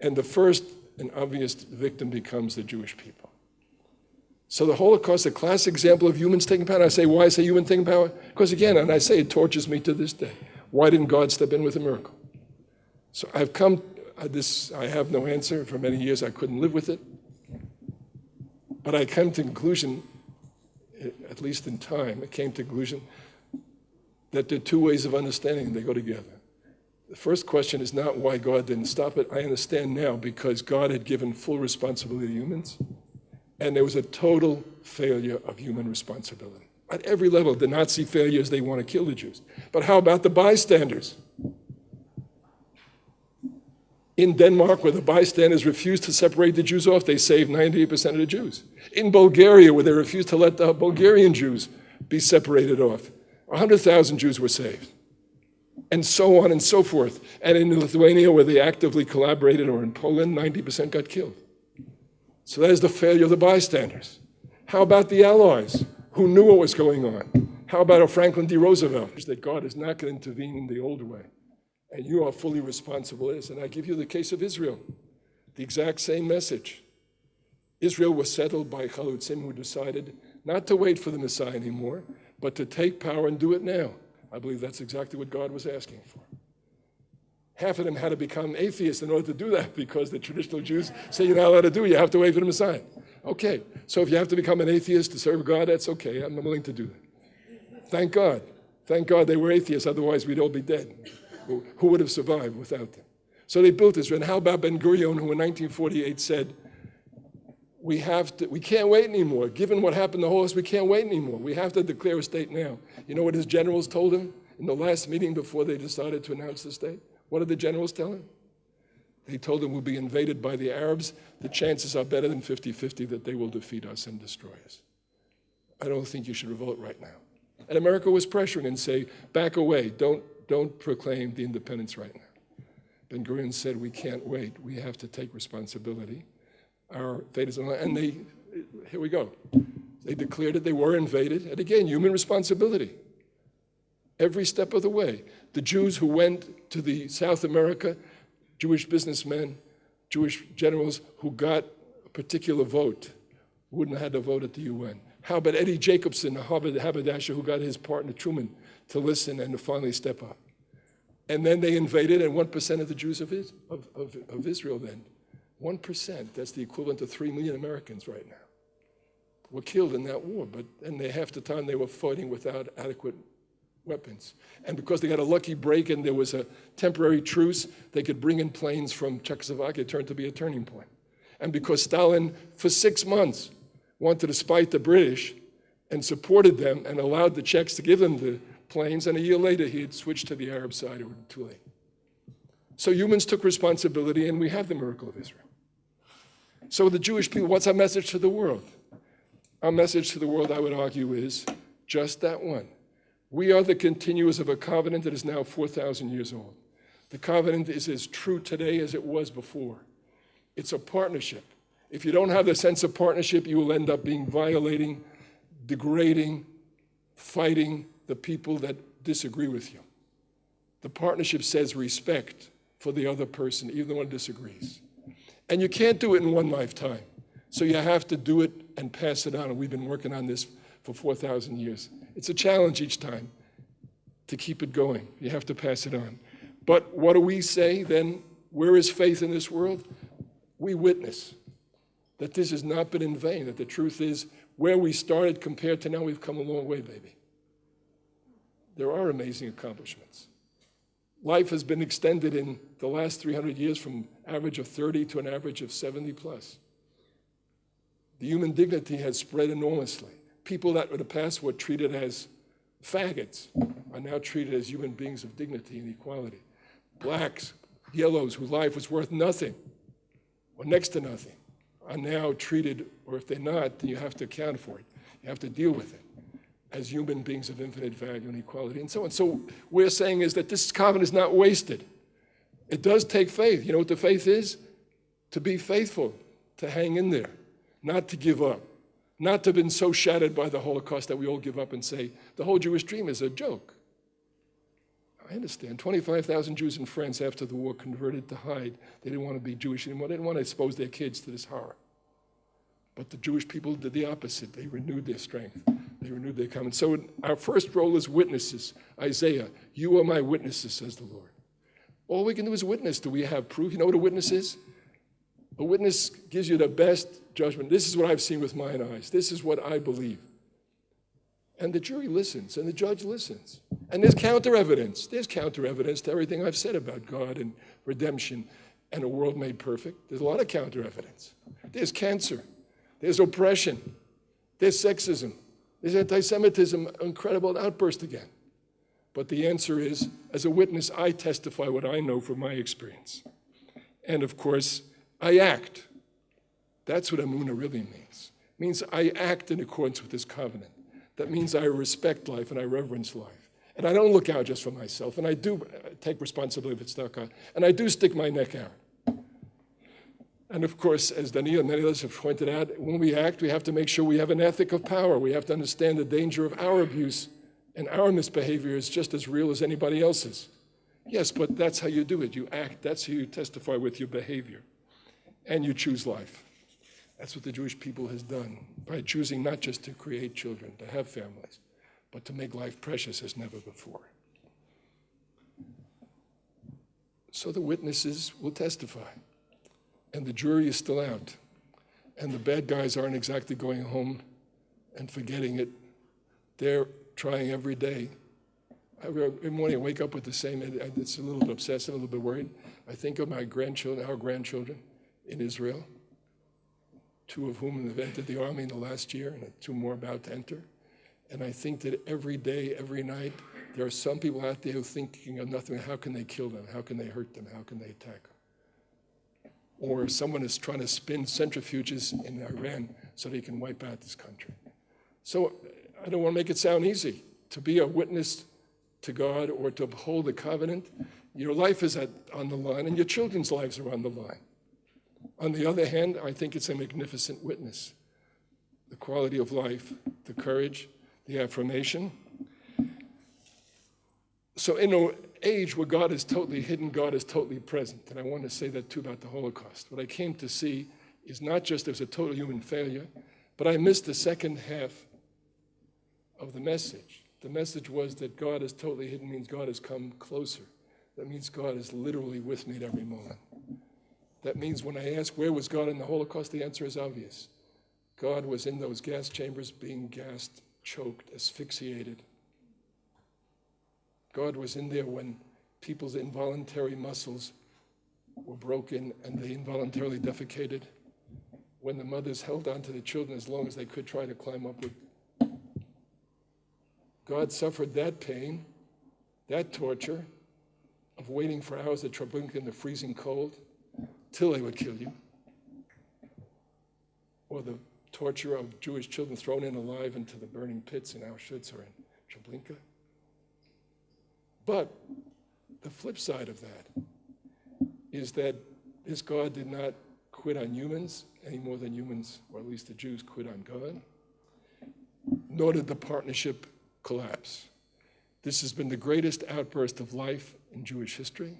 and the first and obvious victim becomes the Jewish people. So the Holocaust, a classic example of humans taking power. I say, why I say human taking power? Because again, and I say it tortures me to this day. Why didn't God step in with a miracle? So I've come, I have no answer. For many years I couldn't live with it. But I came to the conclusion, at least in time, it came to the conclusion that there are two ways of understanding, and they go together. The first question is not why God didn't stop it. I understand now, because God had given full responsibility to humans, and there was a total failure of human responsibility. At every level, the Nazi failures, they want to kill the Jews. But how about the bystanders? In Denmark, where the bystanders refused to separate the Jews off, they saved 98% of the Jews. In Bulgaria, where they refused to let the Bulgarian Jews be separated off, 100,000 Jews were saved. And so on and so forth. And in Lithuania, where they actively collaborated, or in Poland, 90% got killed. So that is the failure of the bystanders. How about the Allies, who knew what was going on? How about Franklin D. Roosevelt? That God is not going to intervene in the old way. And you are fully responsible for this. And I give you the case of Israel, the exact same message. Israel was settled by Chalutzim, who decided not to wait for the Messiah anymore, but to take power and do it now. I believe that's exactly what God was asking for. Half of them had to become atheists in order to do that, because the traditional Jews say you're not allowed to do it, you have to wait for the Messiah. Okay, so if you have to become an atheist to serve God, that's okay, I'm willing to do that. Thank God. Thank God they were atheists, otherwise we'd all be dead. Who would have survived without them? So they built Israel. And how about Ben-Gurion, who in 1948 said, we can't wait anymore. Given what happened to Holocaust, we can't wait anymore. We have to declare a state now. You know what his generals told him in the last meeting before they decided to announce the state? What did the generals tell him? They told him we'll be invaded by the Arabs. The chances are better than 50-50 that they will defeat us and destroy us. I don't think you should revolt right now. And America was pressuring and say, back away, don't proclaim the independence right now. Ben-Gurion said, we can't wait. We have to take responsibility. Our fate is on, and here we go. They declared that they were invaded, and again, human responsibility. Every step of the way. The Jews who went to the South America, Jewish businessmen, Jewish generals who got a particular vote, wouldn't have had to vote at the UN. How about Eddie Jacobson, a haberdasher who got his partner Truman to listen and to finally step up? And then they invaded, and 1% of the Jews of Israel then, 1%, that's the equivalent to 3 million Americans right now, were killed in that war. And half the time they were fighting without adequate weapons. And because they got a lucky break and there was a temporary truce, they could bring in planes from Czechoslovakia. It turned to be a turning point. And because Stalin, for 6 months, wanted to spite the British and supported them and allowed the Czechs to give them the planes, and a year later he had switched to the Arab side. It was too late. So humans took responsibility, and we have the miracle of Israel. So the Jewish people, what's our message to the world? Our message to the world, I would argue, is just that one. We are the continuers of a covenant that is now 4,000 years old. The covenant is as true today as it was before. It's a partnership. If you don't have the sense of partnership, you will end up being violating, degrading, fighting the people that disagree with you. The partnership says respect for the other person, even the one who disagrees. And you can't do it in one lifetime. So you have to do it and pass it on. And we've been working on this for 4,000 years. It's a challenge each time to keep it going. You have to pass it on. But what do we say then? Where is faith in this world? We witness that this has not been in vain, that the truth is where we started compared to now, we've come a long way, baby. There are amazing accomplishments. Life has been extended in the last 300 years from average of 30 to an average of 70 plus. The human dignity has spread enormously. People that in the past were treated as faggots are now treated as human beings of dignity and equality. Blacks, yellows, whose life was worth nothing or next to nothing, are now treated, or if they're not, then you have to account for it. You have to deal with it as human beings of infinite value and equality and so on. So we're saying is that this covenant is not wasted. It does take faith. You know what the faith is? To be faithful, to hang in there, not to give up, not to have been so shattered by the Holocaust that we all give up and say, the whole Jewish dream is a joke. I understand. 25,000 Jews in France after the war converted to hide. They didn't want to be Jewish anymore. They didn't want to expose their kids to this horror. But the Jewish people did the opposite. They renewed their strength. They renewed their covenant. So our first role is witnesses. Isaiah, you are my witnesses, says the Lord. All we can do is witness. Do we have proof? You know what a witness is? A witness gives you the best judgment. This is what I've seen with my own eyes. This is what I believe. And the jury listens, and the judge listens. And there's counter-evidence. There's counter-evidence to everything I've said about God and redemption and a world made perfect. There's a lot of counter-evidence. There's cancer. There's oppression. There's sexism. There's anti-Semitism, incredible outburst again. But the answer is, as a witness, I testify what I know from my experience. And of course, I act. That's what Emunah really means. It means I act in accordance with this covenant. That means I respect life and I reverence life. And I don't look out just for myself. And I do take responsibility for tzedakah. And I do stick my neck out. And of course, as Daniel and many others have pointed out, when we act, we have to make sure we have an ethic of power. We have to understand the danger of our abuse and our misbehavior is just as real as anybody else's. Yes, but that's how you do it. You act. That's how you testify with your behavior. And you choose life. That's what the Jewish people has done by choosing not just to create children, to have families, but to make life precious as never before. So the witnesses will testify, and the jury is still out, and the bad guys aren't exactly going home and forgetting it. They're trying every day. Every morning I wake up with the same, it's a little bit obsessive, a little bit worried. I think of my grandchildren, our grandchildren in Israel, 2 of whom have entered the army in the last year, and 2 more about to enter. And I think that every day, every night, there are some people out there who are thinking of nothing. How can they kill them? How can they hurt them? How can they attack them? Or someone is trying to spin centrifuges in Iran so they can wipe out this country. So I don't want to make it sound easy. To be a witness to God or to uphold the covenant, your life is on the line, and your children's lives are on the line. On the other hand, I think it's a magnificent witness. The quality of life, the courage, the affirmation. So in an age where God is totally hidden, God is totally present. And I want to say that too about the Holocaust. What I came to see is not just there's a total human failure, but I missed the second half of the message. The message was that God is totally hidden means God has come closer. That means God is literally with me at every moment. That means when I ask where was God in the Holocaust, the answer is obvious. God was in those gas chambers being gassed, choked, asphyxiated. God was in there when people's involuntary muscles were broken and they involuntarily defecated. When the mothers held on to the children as long as they could try to climb upward. God suffered that pain, that torture of waiting for hours at Treblinka in the freezing cold till they would kill you. Or the torture of Jewish children thrown in alive into the burning pits in Auschwitz or in Treblinka. But the flip side of that is that this God did not quit on humans any more than humans, or at least the Jews, quit on God. Nor did the partnership collapse. This has been the greatest outburst of life in Jewish history.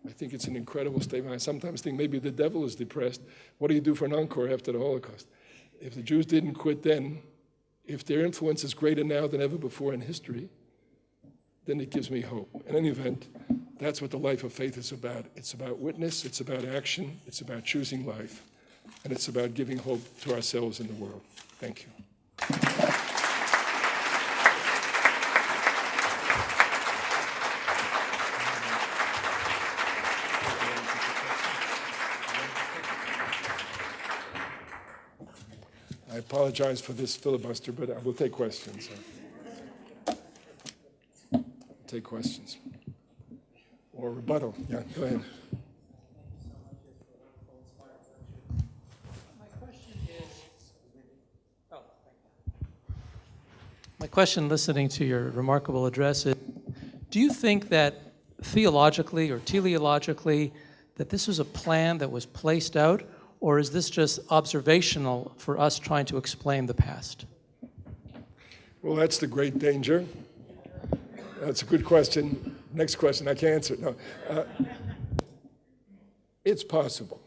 I think it's an incredible statement. I sometimes think maybe the devil is depressed. What do you do for an encore after the Holocaust? If the Jews didn't quit then, if their influence is greater now than ever before in history, then it gives me hope. In any event, that's what the life of faith is about. It's about witness, it's about action, it's about choosing life, and it's about giving hope to ourselves and the world. Thank you. I apologize for this filibuster, but I will take questions. Take questions. Or rebuttal. Yeah, go ahead. My question, listening to your remarkable address, is, do you think that theologically or teleologically that this was a plan that was placed out, or is this just observational for us trying to explain the past? Well, that's the great danger. That's a good question. Next question, I can't answer. No. It's possible.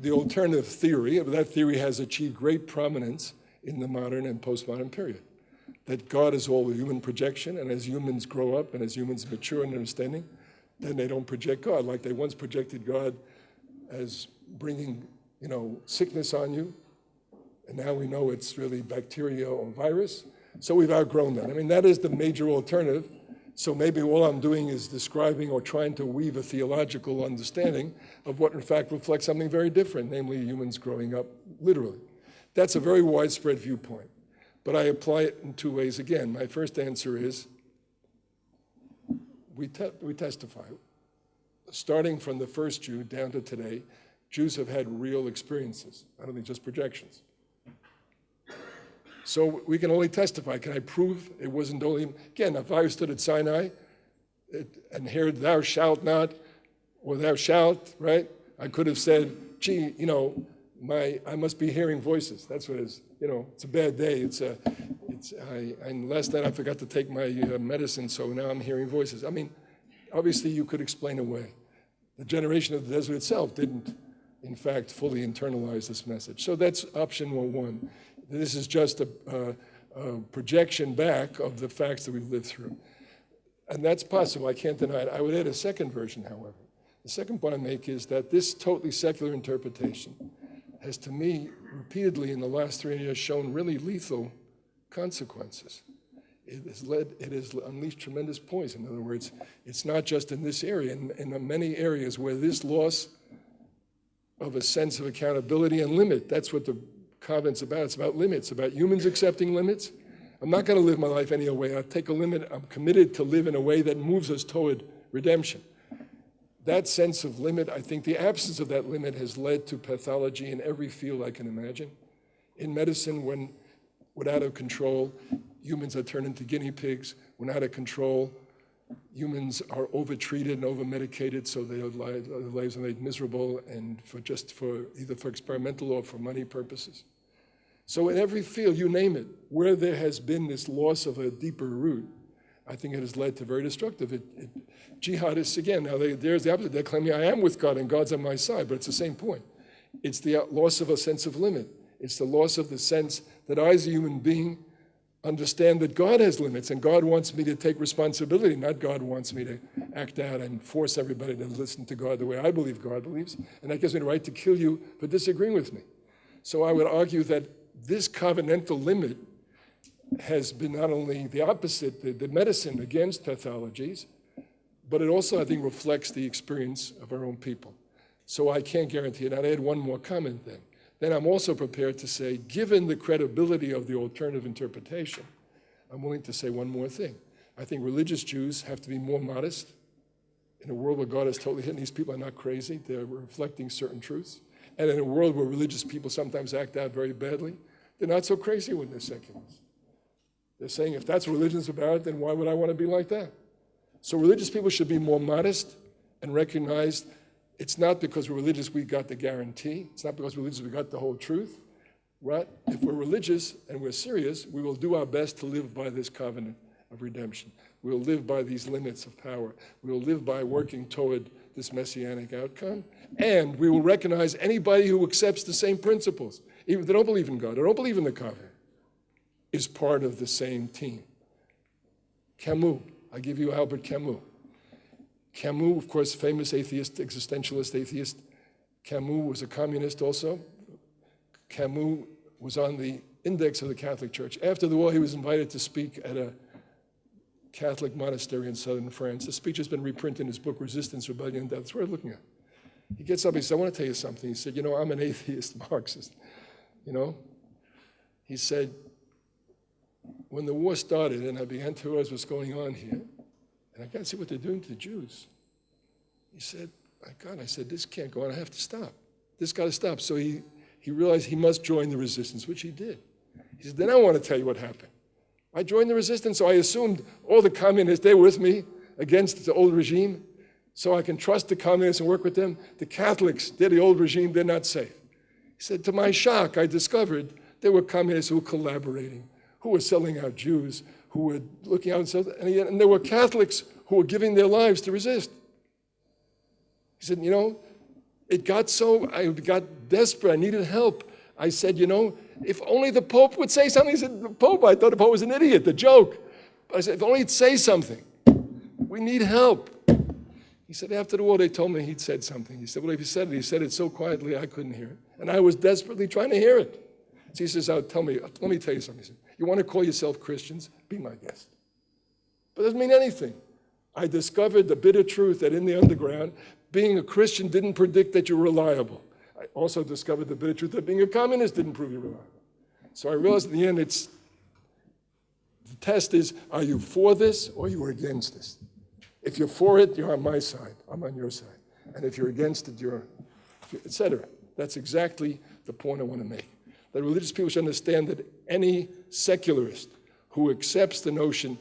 The alternative theory, that theory has achieved great prominence in the modern and postmodern period. That God is all a human projection, and as humans grow up and as humans mature in understanding, then they don't project God. Like they once projected God as bringing, sickness on you, and now we know it's really bacteria or virus. So we've outgrown that. I mean, that is the major alternative. So maybe all I'm doing is describing or trying to weave a theological understanding of what in fact reflects something very different, namely humans growing up literally. That's a very widespread viewpoint, but I apply it in two ways again. My first answer is we testify. Starting from the first Jew down to today, Jews have had real experiences, I don't think just projections. So we can only testify. Can I prove it wasn't only, again, if I stood at Sinai and heard thou shalt not, or thou shalt, right? I could have said, gee, I must be hearing voices. That's what it is. It's a bad day. And last night I forgot to take my medicine, so now I'm hearing voices. I mean, obviously you could explain away. The generation of the desert itself didn't, in fact, fully internalize this message. So that's option one. This is just a projection back of the facts that we've lived through. And that's possible, I can't deny it. I would add a second version, however. The second point I make is that this totally secular interpretation has, to me, repeatedly in the last 3 years shown really lethal consequences. It has unleashed tremendous poison. In other words, it's not just in this area, in many areas where this loss of a sense of accountability and limit, that's what the covenant's about. It's about limits, about humans accepting limits. I'm not going to live my life any other way. I'll take a limit. I'm committed to live in a way that moves us toward redemption. That sense of limit, I think the absence of that limit has led to pathology in every field I can imagine. In medicine, when we're out of control, humans are turned into guinea pigs. When out of control, humans are over-treated and over-medicated, so their lives are made miserable and either for experimental or for money purposes. So in every field, you name it, where there has been this loss of a deeper root, I think it has led to very destructive. Jihadists, again, now there's the opposite. They're claiming I am with God and God's on my side, but it's the same point. It's the loss of a sense of limit. It's the loss of the sense that I, as a human being, understand that God has limits and God wants me to take responsibility, not God wants me to act out and force everybody to listen to God the way I believe God believes, and that gives me the right to kill you for disagreeing with me. So I would argue that this covenantal limit has been not only the opposite, the medicine against pathologies, but it also, I think, reflects the experience of our own people. So I can't guarantee it. I'd add one more comment then. Then I'm also prepared to say, given the credibility of the alternative interpretation, I'm willing to say one more thing. I think religious Jews have to be more modest. In a world where God is totally hidden, these people are not crazy. They're reflecting certain truths. And in a world where religious people sometimes act out very badly, they're not so crazy when they're seculars. They're saying, if that's what religion's about, then why would I want to be like that? So religious people should be more modest and recognize it's not because we're religious we got the guarantee. It's not because we're religious we got the whole truth. Right? If we're religious and we're serious, we will do our best to live by this covenant of redemption. We will live by these limits of power. We will live by working toward this messianic outcome. And we will recognize anybody who accepts the same principles, even if they don't believe in God, or don't believe in the covenant, is part of the same team. Camus, I give you Albert Camus. Camus, of course, famous atheist, existentialist atheist. Camus was a communist also. Camus was on the index of the Catholic Church. After the war, he was invited to speak at a Catholic monastery in southern France. The speech has been reprinted in his book, Resistance, Rebellion, and Death. It's worth looking at. He gets up, he said, I want to tell you something. He said, I'm an atheist Marxist. He said, when the war started and I began to realize what's going on here, and I can't see what they're doing to the Jews. He said, my God, I said, this can't go on. I have to stop. This got to stop. So he realized he must join the resistance, which he did. He said, then I want to tell you what happened. I joined the resistance, so I assumed all the communists, they were with me against the old regime, so I can trust the communists and work with them. The Catholics, they're the old regime, they're not safe. He said, to my shock, I discovered there were communists who were collaborating, who were selling out Jews, who were looking out, and there were Catholics who were giving their lives to resist. He said, it got so, I got desperate, I needed help. I said, if only the Pope would say something. He said, the Pope, I thought the Pope was an idiot, a joke. But I said, if only he'd say something. We need help. He said, after the war, they told me he'd said something. He said, well, if he said it so quietly, I couldn't hear it. And I was desperately trying to hear it. So he says, let me tell you something. He said, You want to call yourself Christians? Be my guest. But it doesn't mean anything. I discovered the bitter truth that in the underground, being a Christian didn't predict that you're reliable. I also discovered the bitter truth that being a communist didn't prove you reliable. So I realized in the end, the test is, are you for this or are you against this? If you're for it, you're on my side. I'm on your side. And if you're against it, you're, etc. That's exactly the point I want to make. That religious people should understand that any secularist who accepts the notion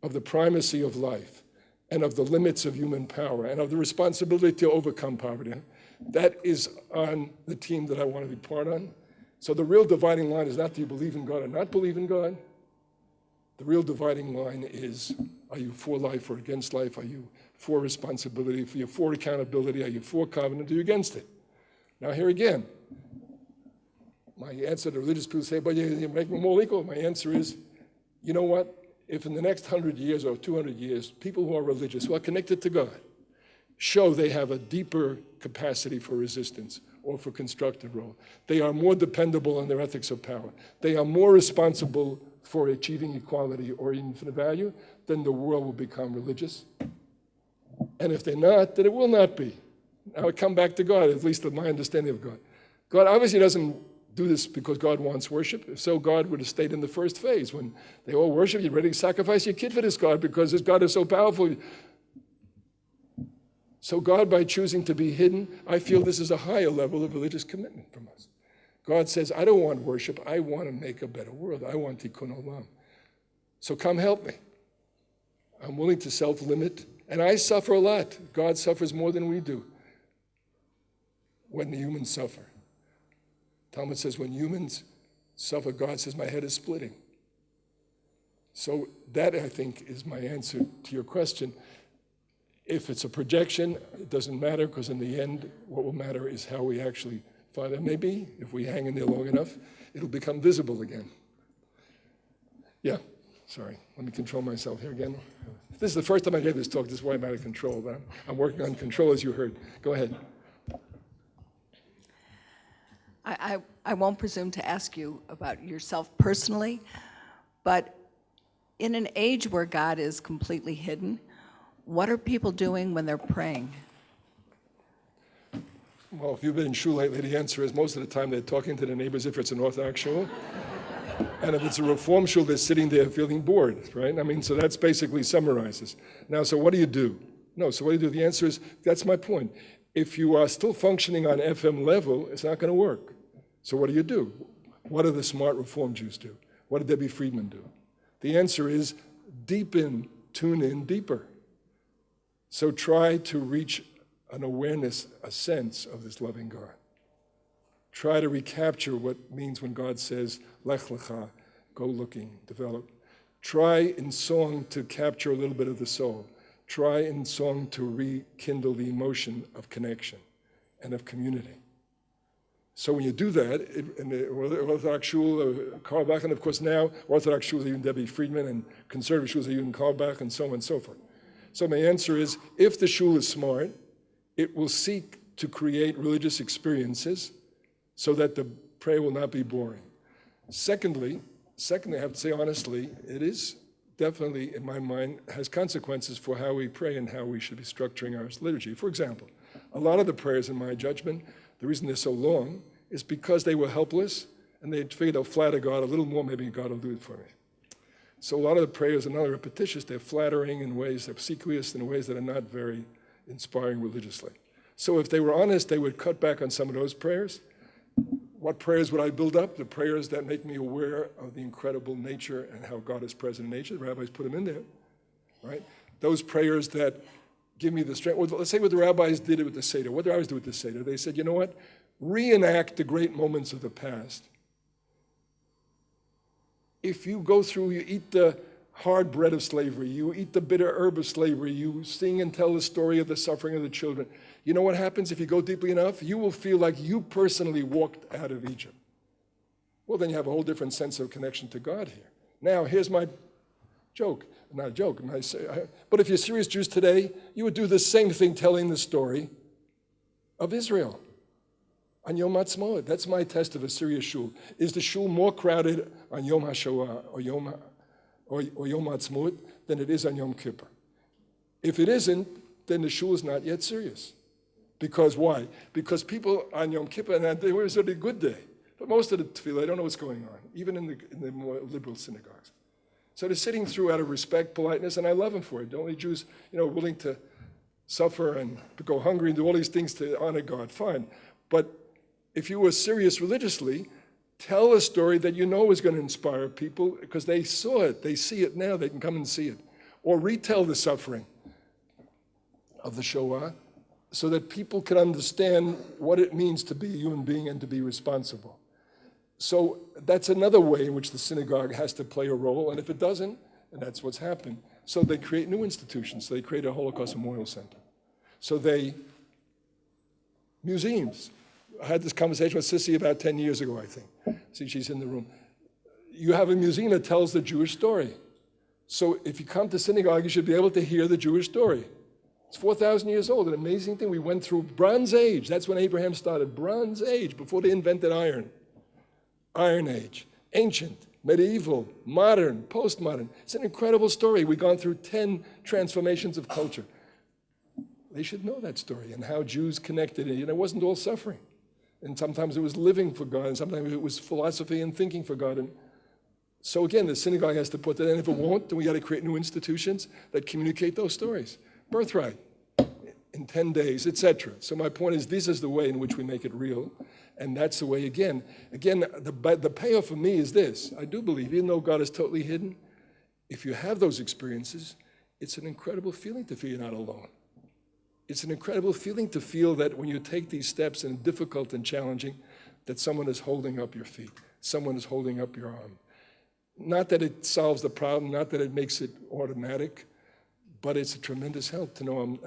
of the primacy of life and of the limits of human power and of the responsibility to overcome poverty, that is on the team that I want to be part on. So the real dividing line is not do you believe in God or not believe in God. The real dividing line is, are you for life or against life? Are you for responsibility? Are you for accountability? Are you for covenant? Are you against it? Now here again, my answer to religious people say, but you make them all equal. My answer is, you know what? If in the next 100 years or 200 years, people who are religious, who are connected to God, show they have a deeper capacity for resistance or for constructive role, they are more dependable on their ethics of power, they are more responsible for achieving equality or infinite value, then the world will become religious. And if they're not, then it will not be. Now I come back to God, at least my understanding of God. God obviously doesn't do this because God wants worship. If so, God would have stayed in the first phase. When they all worship, you're ready to sacrifice your kid for this God because this God is so powerful. So God, by choosing to be hidden, I feel this is a higher level of religious commitment from us. God says, I don't want worship. I want to make a better world. I want tikkun olam. So come help me. I'm willing to self-limit. And I suffer a lot. God suffers more than we do when the humans suffer. Talmud says when humans suffer, God says, my head is splitting. So that, I think, is my answer to your question. If it's a projection, it doesn't matter, because in the end, what will matter is how we actually find it. Maybe if we hang in there long enough, it'll become visible again. Yeah, sorry. Let me control myself here again. This is the first time I gave this talk. This is why I'm out of control. But I'm working on control, as you heard. Go ahead. I won't presume to ask you about yourself personally, but in an age where God is completely hidden, what are people doing when they're praying? Well, if you've been in shul lately, the answer is most of the time they're talking to their neighbors if it's an Orthodox shul. And if it's a Reform shul, they're sitting there feeling bored, right? I mean, so that's basically summarizes. Now, so what do you do? No, so what do you do? The answer is, that's my point. If you are still functioning on FM level, it's not going to work. So what do? What do the smart Reform Jews do? What did Debbie Friedman do? The answer is deepen, tune in deeper. So try to reach an awareness, a sense of this loving God. Try to recapture what it means when God says, Lech Lecha, go looking, develop. Try in song to capture a little bit of the soul. Try in song to rekindle the emotion of connection and of community. So when you do that, in the Orthodox shul, Karl Bach, and of course now Orthodox shuls are even Debbie Friedman, and conservative shuls are even Karl Bach, and so on and so forth. So my answer is, if the shul is smart, it will seek to create religious experiences so that the prayer will not be boring. Secondly, I have to say honestly, it is definitely, in my mind, has consequences for how we pray and how we should be structuring our liturgy. For example, a lot of the prayers, in my judgment, the reason they're so long is because they were helpless and they figured they'll flatter God a little more, maybe God will do it for me. So a lot of the prayers are not repetitious, they're flattering in ways, they're obsequious in ways that are not very inspiring religiously. So if they were honest, they would cut back on some of those prayers. What prayers would I build up? The prayers that make me aware of the incredible nature and how God is present in nature. The rabbis put them in there, right? Those prayers that give me the strength. Well, let's say what the rabbis did with the Seder. What did the rabbis do with the Seder? They said, you know what? Reenact the great moments of the past. If you go through, you eat the hard bread of slavery, you eat the bitter herb of slavery, you sing and tell the story of the suffering of the children. You know what happens if you go deeply enough? You will feel like you personally walked out of Egypt. Well, then you have a whole different sense of connection to God here. Now, here's my joke. Not a joke, but if you're serious Jews today, you would do the same thing telling the story of Israel. on Yom Ha'atzmaut. That's my test of a serious shul. Is the shul more crowded on Yom HaShoah or Yom Ha'atzmaut than it is on Yom Kippur? If it isn't, then the shul is not yet serious. Because why? Because people on Yom Kippur, and it was a good day, but most of the tefillah, I don't know what's going on, even in the more liberal synagogues. So they're sitting through out of respect, politeness, and I love them for it. The only Jews, willing to suffer and to go hungry and do all these things to honor God, fine. But if you were serious religiously, tell a story that you know is going to inspire people because they saw it, they see it now, they can come and see it. Or retell the suffering of the Shoah so that people can understand what it means to be a human being and to be responsible. So that's another way in which the synagogue has to play a role, and if it doesn't, and that's what's happened. So they create new institutions. They create a Holocaust Memorial Center. So museums. I had this conversation with Sissy about 10 years ago, I think. See, she's in the room. You have a museum that tells the Jewish story. So if you come to synagogue, you should be able to hear the Jewish story. It's 4,000 years old, an amazing thing. We went through Bronze Age. That's when Abraham started. Bronze Age, before they invented iron. Iron Age, ancient, medieval, modern, postmodern. It's an incredible story. We've gone through 10 transformations of culture. They should know that story and how Jews connected it. It wasn't all suffering. And sometimes it was living for God, and sometimes it was philosophy and thinking for God. And so again, the synagogue has to put that in. If it won't, then we got to create new institutions that communicate those stories. Birthright, in 10 days, etc. So my point is, this is the way in which we make it real. And that's the way, again, the payoff for me is this. I do believe, even though God is totally hidden, if you have those experiences, it's an incredible feeling to feel you're not alone. It's an incredible feeling to feel that when you take these steps and difficult and challenging, that someone is holding up your feet, someone is holding up your arm. Not that it solves the problem, not that it makes it automatic, but it's a tremendous help to know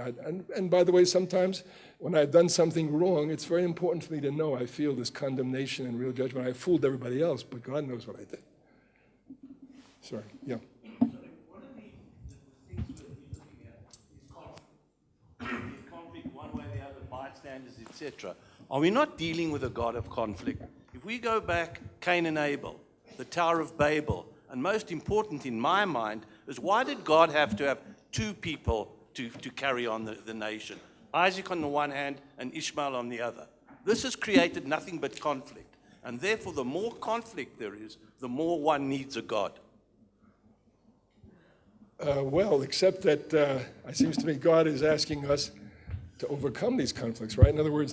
and by the way, sometimes when I've done something wrong, it's very important for me to know I feel this condemnation and real judgment. I fooled everybody else, but God knows what I did. Sorry, yeah. One of the things that we're looking at is conflict. Is conflict one way or the other, bystanders, etc. Are we not dealing with a God of conflict? If we go back, Cain and Abel, the Tower of Babel, and most important in my mind is why did God have to have two people to carry on the nation? Isaac on the one hand and Ishmael on the other. This has created nothing but conflict. And therefore, the more conflict there is, the more one needs a God. Well, except that it seems to me God is asking us to overcome these conflicts, right? In other words,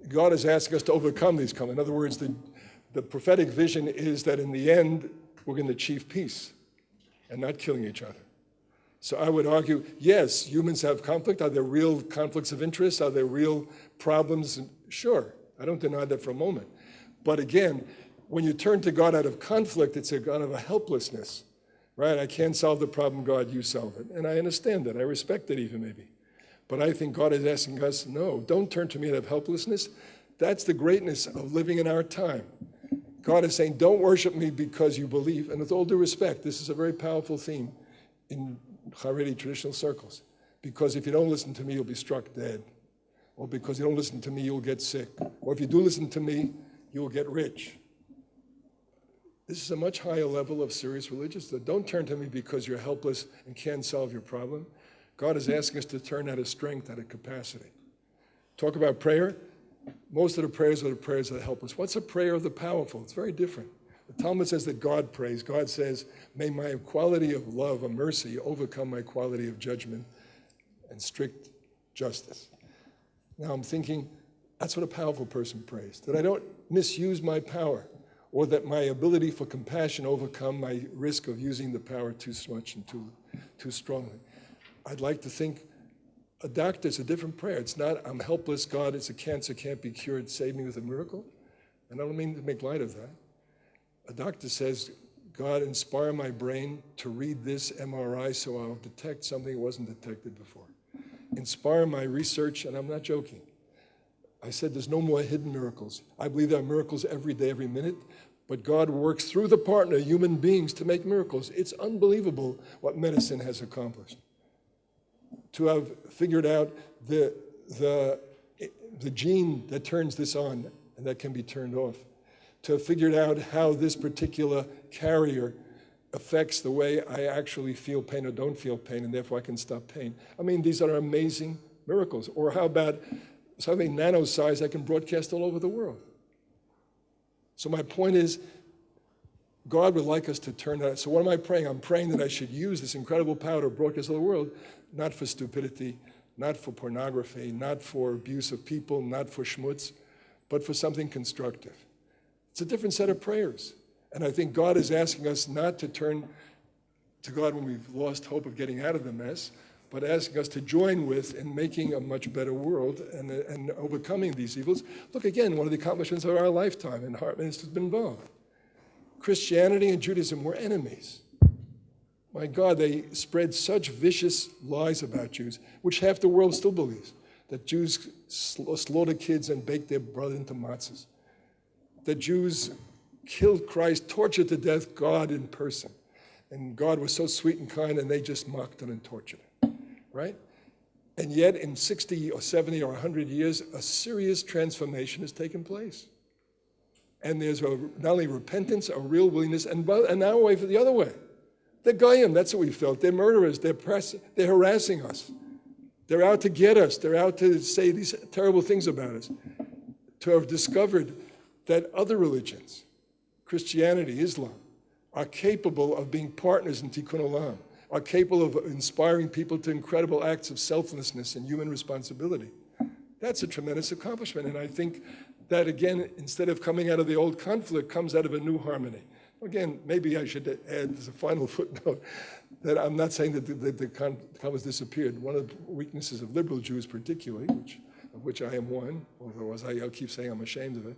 God is asking us to overcome these conflicts. In other words, the prophetic vision is that in the end, we're going to achieve peace and not killing each other. So I would argue, yes, humans have conflict. Are there real conflicts of interest? Are there real problems? Sure, I don't deny that for a moment. But again, when you turn to God out of conflict, it's a God of a helplessness, right? I can't solve the problem, God, you solve it. And I understand that. I respect it even maybe. But I think God is asking us, no, don't turn to me out of helplessness. That's the greatness of living in our time. God is saying, don't worship me because you believe. And with all due respect, this is a very powerful theme in Haredi traditional circles. Because if you don't listen to me, you'll be struck dead. Or because you don't listen to me, you'll get sick. Or if you do listen to me, you'll get rich. This is a much higher level of serious religious. Don't turn to me because you're helpless and can't solve your problem. God is asking us to turn out of strength, out of capacity. Talk about prayer. Most of the prayers are the prayers that help us. What's a prayer of the powerful? It's very different. The Talmud says that God prays. God says, may my quality of love and mercy overcome my quality of judgment and strict justice. Now I'm thinking, that's what a powerful person prays, that I don't misuse my power, or that my ability for compassion overcome my risk of using the power too much and too strongly. I'd like to think a doctor's a different prayer. It's not, I'm helpless, God, it's a cancer, can't be cured, save me with a miracle. And I don't mean to make light of that. A doctor says, God, inspire my brain to read this MRI so I'll detect something that wasn't detected before. Inspire my research, and I'm not joking. I said there's no more hidden miracles. I believe there are miracles every day, every minute, but God works through the partner, human beings, to make miracles. It's unbelievable what medicine has accomplished. to have figured out the gene that turns this on and that can be turned off, to have figured out how this particular carrier affects the way I actually feel pain or don't feel pain, and therefore I can stop pain. I mean, these are amazing miracles. Or how about something nano-sized that can broadcast all over the world? So my point is, God would like us to turn that. So what am I praying? I'm praying that I should use this incredible power to broadcast all the world, not for stupidity, not for pornography, not for abuse of people, not for schmutz, but for something constructive. It's a different set of prayers. And I think God is asking us not to turn to God when we've lost hope of getting out of the mess, but asking us to join with in making a much better world and overcoming these evils. Look, again, one of the accomplishments of our lifetime, and Hartman has been involved. Christianity and Judaism were enemies. My God, they spread such vicious lies about Jews, which half the world still believes, that Jews slaughter kids and bake their blood into matzahs, that Jews killed Christ, tortured to death God in person. And God was so sweet and kind, and they just mocked it and tortured it, right? And yet in 60 or 70 or 100 years, a serious transformation has taken place. And there's not only repentance, a real willingness, and now away for the other way. They're goyim, that's what we felt. They're murderers, they're harassing us. They're out to get us. They're out to say these terrible things about us. To have discovered that other religions, Christianity, Islam, are capable of being partners in Tikkun Olam, are capable of inspiring people to incredible acts of selflessness and human responsibility. That's a tremendous accomplishment. And I think that, again, instead of coming out of the old conflict, comes out of a new harmony. Again, maybe I should add as a final footnote that I'm not saying that the conflict disappeared. One of the weaknesses of liberal Jews particularly, of which I am one, although as I'll keep saying I'm ashamed of it,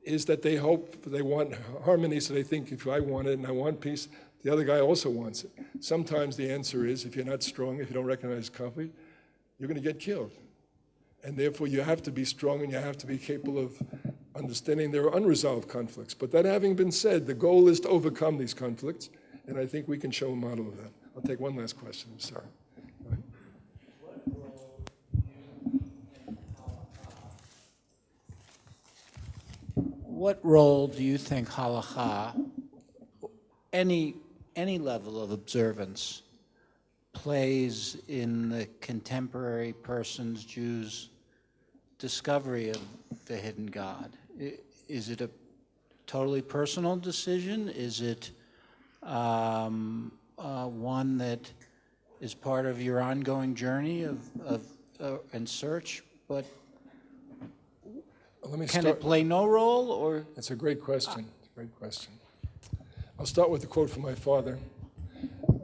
is that they want harmony, so they think if I want it and I want peace, the other guy also wants it. Sometimes the answer is, if you're not strong, if you don't recognize conflict, you're going to get killed. And therefore you have to be strong and you have to be capable of understanding there are unresolved conflicts. But that having been said, the goal is to overcome these conflicts, and I think we can show a model of that. I'll take one last question, I'm sorry. What role do you think halakha, any level of observance, plays in the contemporary person's, Jews' discovery of the hidden God? Is it a totally personal decision? Is it one that is part of your ongoing journey and search? But can it play no role, or? That's a great question. Great question. I'll start with a quote from my father,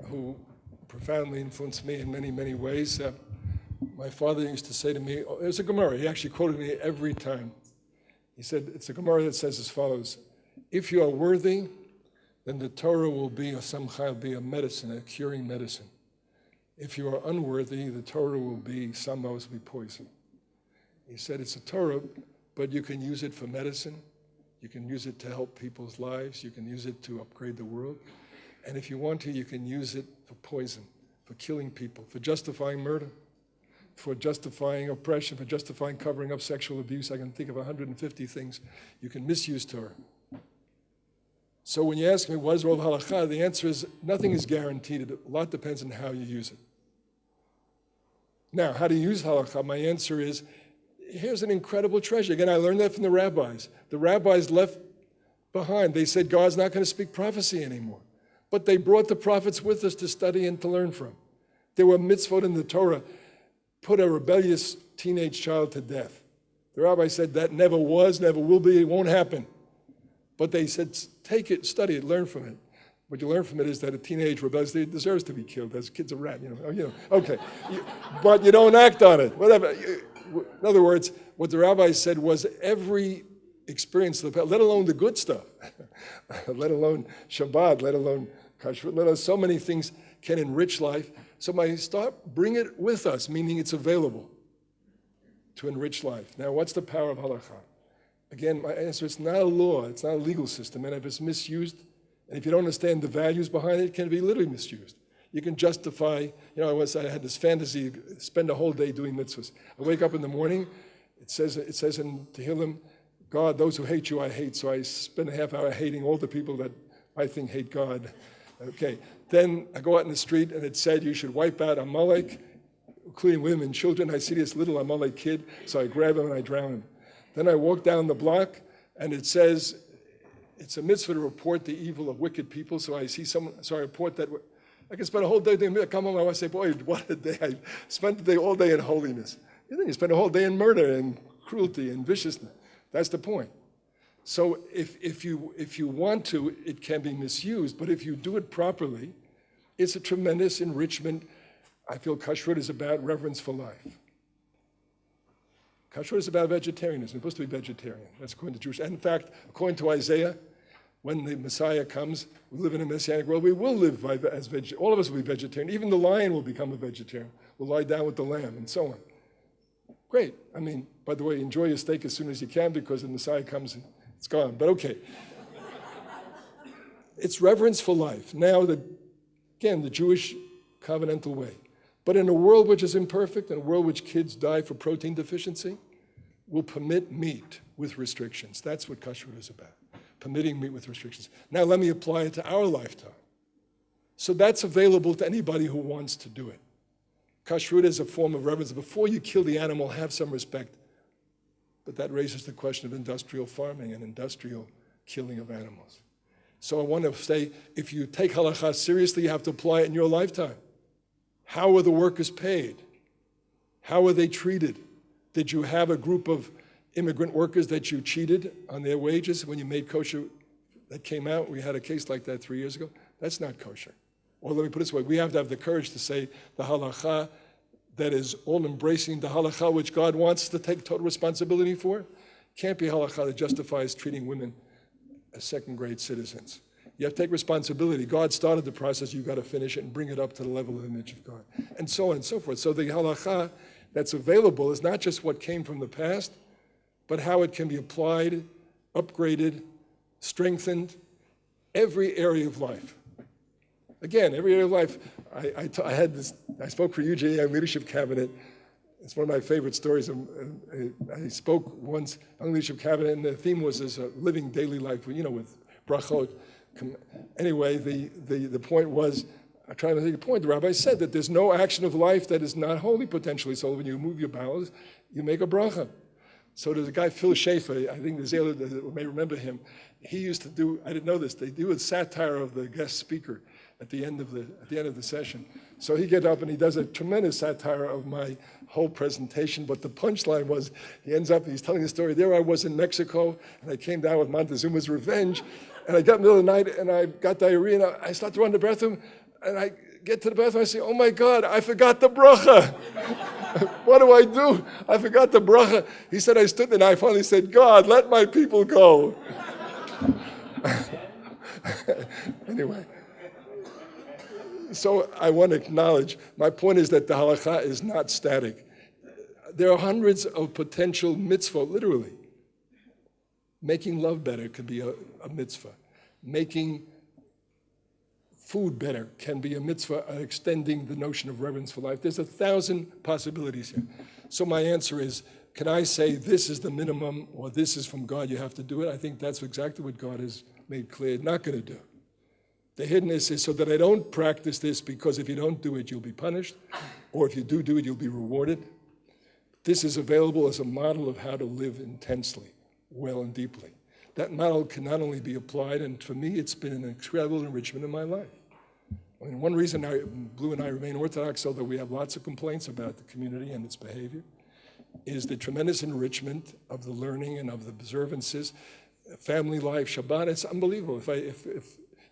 who profoundly influenced me in many, many ways. My father used to say to me, there's a Gemara, he actually quoted me every time. He said, it's a Gemara that says as follows: if you are worthy, then the Torah will be a medicine, a curing medicine. If you are unworthy, the Torah will be poison. He said it's a Torah, but you can use it for medicine, you can use it to help people's lives, you can use it to upgrade the world, and if you want to, you can use it for poison, for killing people, for justifying murder, for justifying oppression, for justifying covering up sexual abuse. I can think of 150 things you can misuse Torah. So when you ask me, what is the role of halakha? The answer is, nothing is guaranteed. A lot depends on how you use it. Now, how to use halakha? My answer is, here's an incredible treasure. Again, I learned that from the rabbis. The rabbis left behind. They said God's not going to speak prophecy anymore. But they brought the prophets with us to study and to learn from. There were mitzvot in the Torah. Put a rebellious teenage child to death. The rabbi said that never was, never will be, it won't happen. But they said, take it, study it, learn from it. What you learn from it is that a teenage rebellious deserves to be killed. As a kid's a rat, okay. But you don't act on it, whatever. In other words, what the rabbi said was every experience, let alone the good stuff, let alone Shabbat, let alone kashrut, let alone so many things can enrich life. So bring it with us, meaning it's available to enrich life. Now, what's the power of halakha? Again, my answer is not a law, it's not a legal system, and if it's misused, and if you don't understand the values behind it, it can be literally misused. You can justify, I had this fantasy, spend a whole day doing mitzvahs. I wake up in the morning, it says in Tehillim, God, those who hate you, I hate. So I spend a half hour hating all the people that I think hate God. Okay. Then I go out in the street and it said you should wipe out Amalek, including women and children. I see this little Amalek kid, so I grab him and I drown him. Then I walk down the block and it says it's a mitzvah to report the evil of wicked people. So I see someone, so I report that. I can spend a whole day doing, come home, I want to say, boy, what a day. I spent the day all day in holiness. And then you spend a whole day in murder and cruelty and viciousness. That's the point. So if you want to, it can be misused, but if you do it properly, it's a tremendous enrichment. I feel kashrut is about reverence for life. Kashrut is about vegetarianism. We're supposed to be vegetarian. That's according to Jewish. And in fact, according to Isaiah, when the Messiah comes, we live in a messianic world, we will live as vegetarian. All of us will be vegetarian. Even the lion will become a vegetarian. We'll lie down with the lamb and so on. Great. I mean, by the way, enjoy your steak as soon as you can because the Messiah comes and it's gone. But okay. It's reverence for life. Now, again, the Jewish covenantal way. But in a world which is imperfect, in a world which kids die for protein deficiency, we'll permit meat with restrictions. That's what kashrut is about, permitting meat with restrictions. Now let me apply it to our lifetime. So that's available to anybody who wants to do it. Kashrut is a form of reverence. Before you kill the animal, have some respect. But that raises the question of industrial farming and industrial killing of animals. So I want to say, if you take halakha seriously, you have to apply it in your lifetime. How are the workers paid? How are they treated? Did you have a group of immigrant workers that you cheated on their wages when you made kosher? That came out. We had a case like that 3 years ago. That's not kosher. Or let me put it this way, we have to have the courage to say the halakha that is all embracing the halakha which God wants to take total responsibility for, can't be halakha that justifies treating women as second-grade citizens. You have to take responsibility. God started the process, you've got to finish it and bring it up to the level of the image of God, and so on and so forth. So the halakha that's available is not just what came from the past, but how it can be applied, upgraded, strengthened, every area of life. Again, every area of life. I spoke for UJA Leadership Cabinet. It's one of my favorite stories. I spoke once on Leadership Cabinet, and the theme was as a living daily life, with brachot. Anyway, the point was, I tried to make a point. The rabbi said that there's no action of life that is not holy potentially. So when you move your bowels, you make a bracha. So there's a guy, Phil Schaefer, I think the Zayla may remember him. He used to do, I didn't know this, they do a satire of the guest speaker at the end of the session. So he gets up and he does a tremendous satire of my whole presentation, but the punchline was, he's telling the story, there I was in Mexico, and I came down with Montezuma's Revenge, and I got in the middle of the night, and I got diarrhea, and I start to run to the bathroom, and I get to the bathroom, I say, oh my God, I forgot the bracha. What do I do? I forgot the bracha. He said, I stood there, and I finally said, God, let my people go. Anyway. So I want to acknowledge, my point is that the halakha is not static. There are hundreds of potential mitzvot, literally. Making love better could be a mitzvah. Making food better can be a mitzvah, extending the notion of reverence for life. There's 1,000 possibilities here. So my answer is, can I say this is the minimum or this is from God, you have to do it? I think that's exactly what God has made clear, not going to do. The hiddenness is so that I don't practice this because if you don't do it, you'll be punished, or if you do it, you'll be rewarded. This is available as a model of how to live intensely, well and deeply. That model can not only be applied, and for me, it's been an incredible enrichment in my life. I mean, one reason Blue and I remain Orthodox, although we have lots of complaints about the community and its behavior, is the tremendous enrichment of the learning and of the observances, family life, Shabbat. It's unbelievable.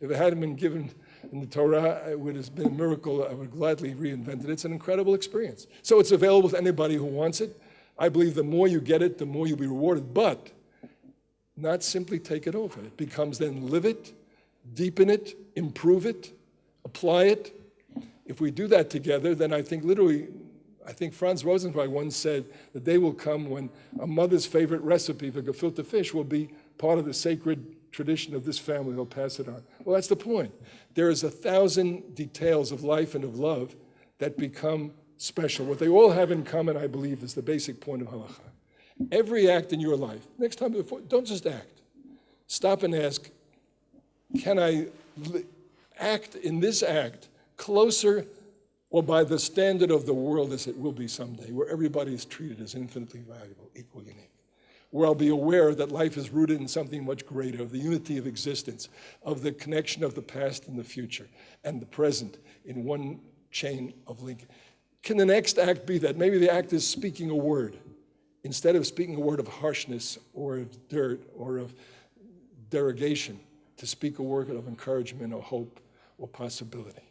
If it hadn't been given in the Torah, it would have been a miracle. I would gladly reinvent it. It's an incredible experience. So it's available to anybody who wants it. I believe the more you get it, the more you'll be rewarded. But not simply take it over. It becomes then live it, deepen it, improve it, apply it. If we do that together, then I think Franz Rosenzweig once said the day will come when a mother's favorite recipe for gefilte fish will be part of the sacred tradition of this family, they'll pass it on. Well, that's the point. There is 1,000 details of life and of love that become special. What they all have in common, I believe, is the basic point of halakha. Every act in your life, next time before, don't just act. Stop and ask, can I act in this act closer or by the standard of the world as it will be someday, where everybody is treated as infinitely valuable, equal, unique, where I'll be aware that life is rooted in something much greater, of the unity of existence, of the connection of the past and the future, and the present in one chain of link. Can the next act be that? Maybe the act is speaking a word. Instead of speaking a word of harshness or of dirt or of derogation, to speak a word of encouragement or hope or possibility.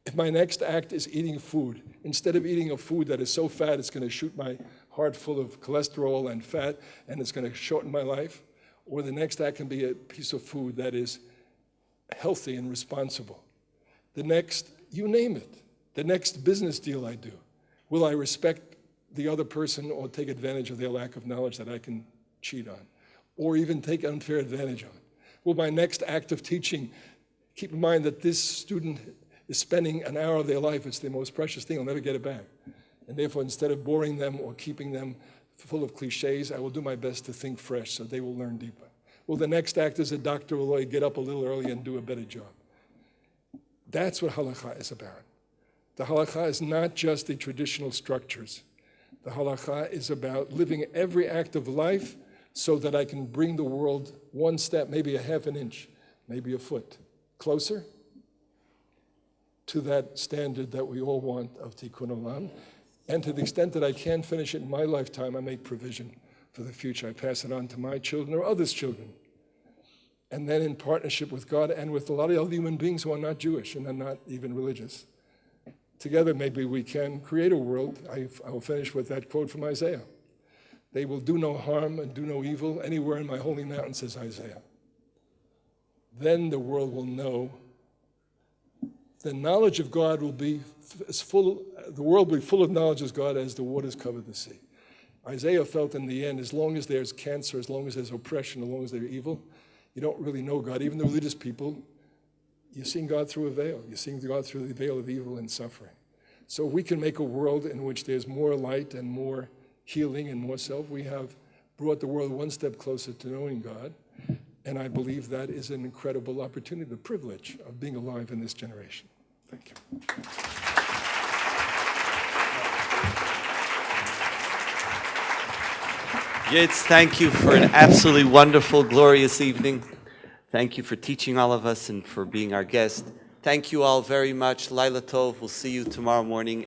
If my next act is eating food, instead of eating a food that is so fat it's going to shoot my heart full of cholesterol and fat and it's going to shorten my life, or the next act can be a piece of food that is healthy and responsible. The next, you name it, the next business deal I do, will I respect the other person or take advantage of their lack of knowledge that I can cheat on, or even take unfair advantage on? Will my next act of teaching, keep in mind that this student is spending an hour of their life, it's the most precious thing, I'll never get it back. And therefore, instead of boring them or keeping them full of cliches, I will do my best to think fresh so they will learn deeper. Will the next act as a doctor or lawyer get up a little early and do a better job? That's what halakha is about. The halakha is not just the traditional structures. The halakha is about living every act of life so that I can bring the world one step, maybe a half an inch, maybe a foot, closer to that standard that we all want of tikkun olam. And to the extent that I can finish it in my lifetime, I make provision for the future. I pass it on to my children or others' children. And then in partnership with God and with a lot of other human beings who are not Jewish and are not even religious, together maybe we can create a world. I will finish with that quote from Isaiah. They will do no harm and do no evil anywhere in my holy mountain, says Isaiah. Then the world will know. The knowledge of God will be as full, the world will be full of knowledge of God as the waters cover the sea. Isaiah felt in the end, as long as there's cancer, as long as there's oppression, as long as there's evil, you don't really know God. Even the religious people, you're seeing God through a veil. You're seeing God through the veil of evil and suffering. So we can make a world in which there's more light and more healing and more self. We have brought the world one step closer to knowing God. And I believe that is an incredible opportunity, the privilege of being alive in this generation. Thank you. Yitz, thank you for an absolutely wonderful, glorious evening. Thank you for teaching all of us and for being our guest. Thank you all very much. Laila Tov, we'll see you tomorrow morning.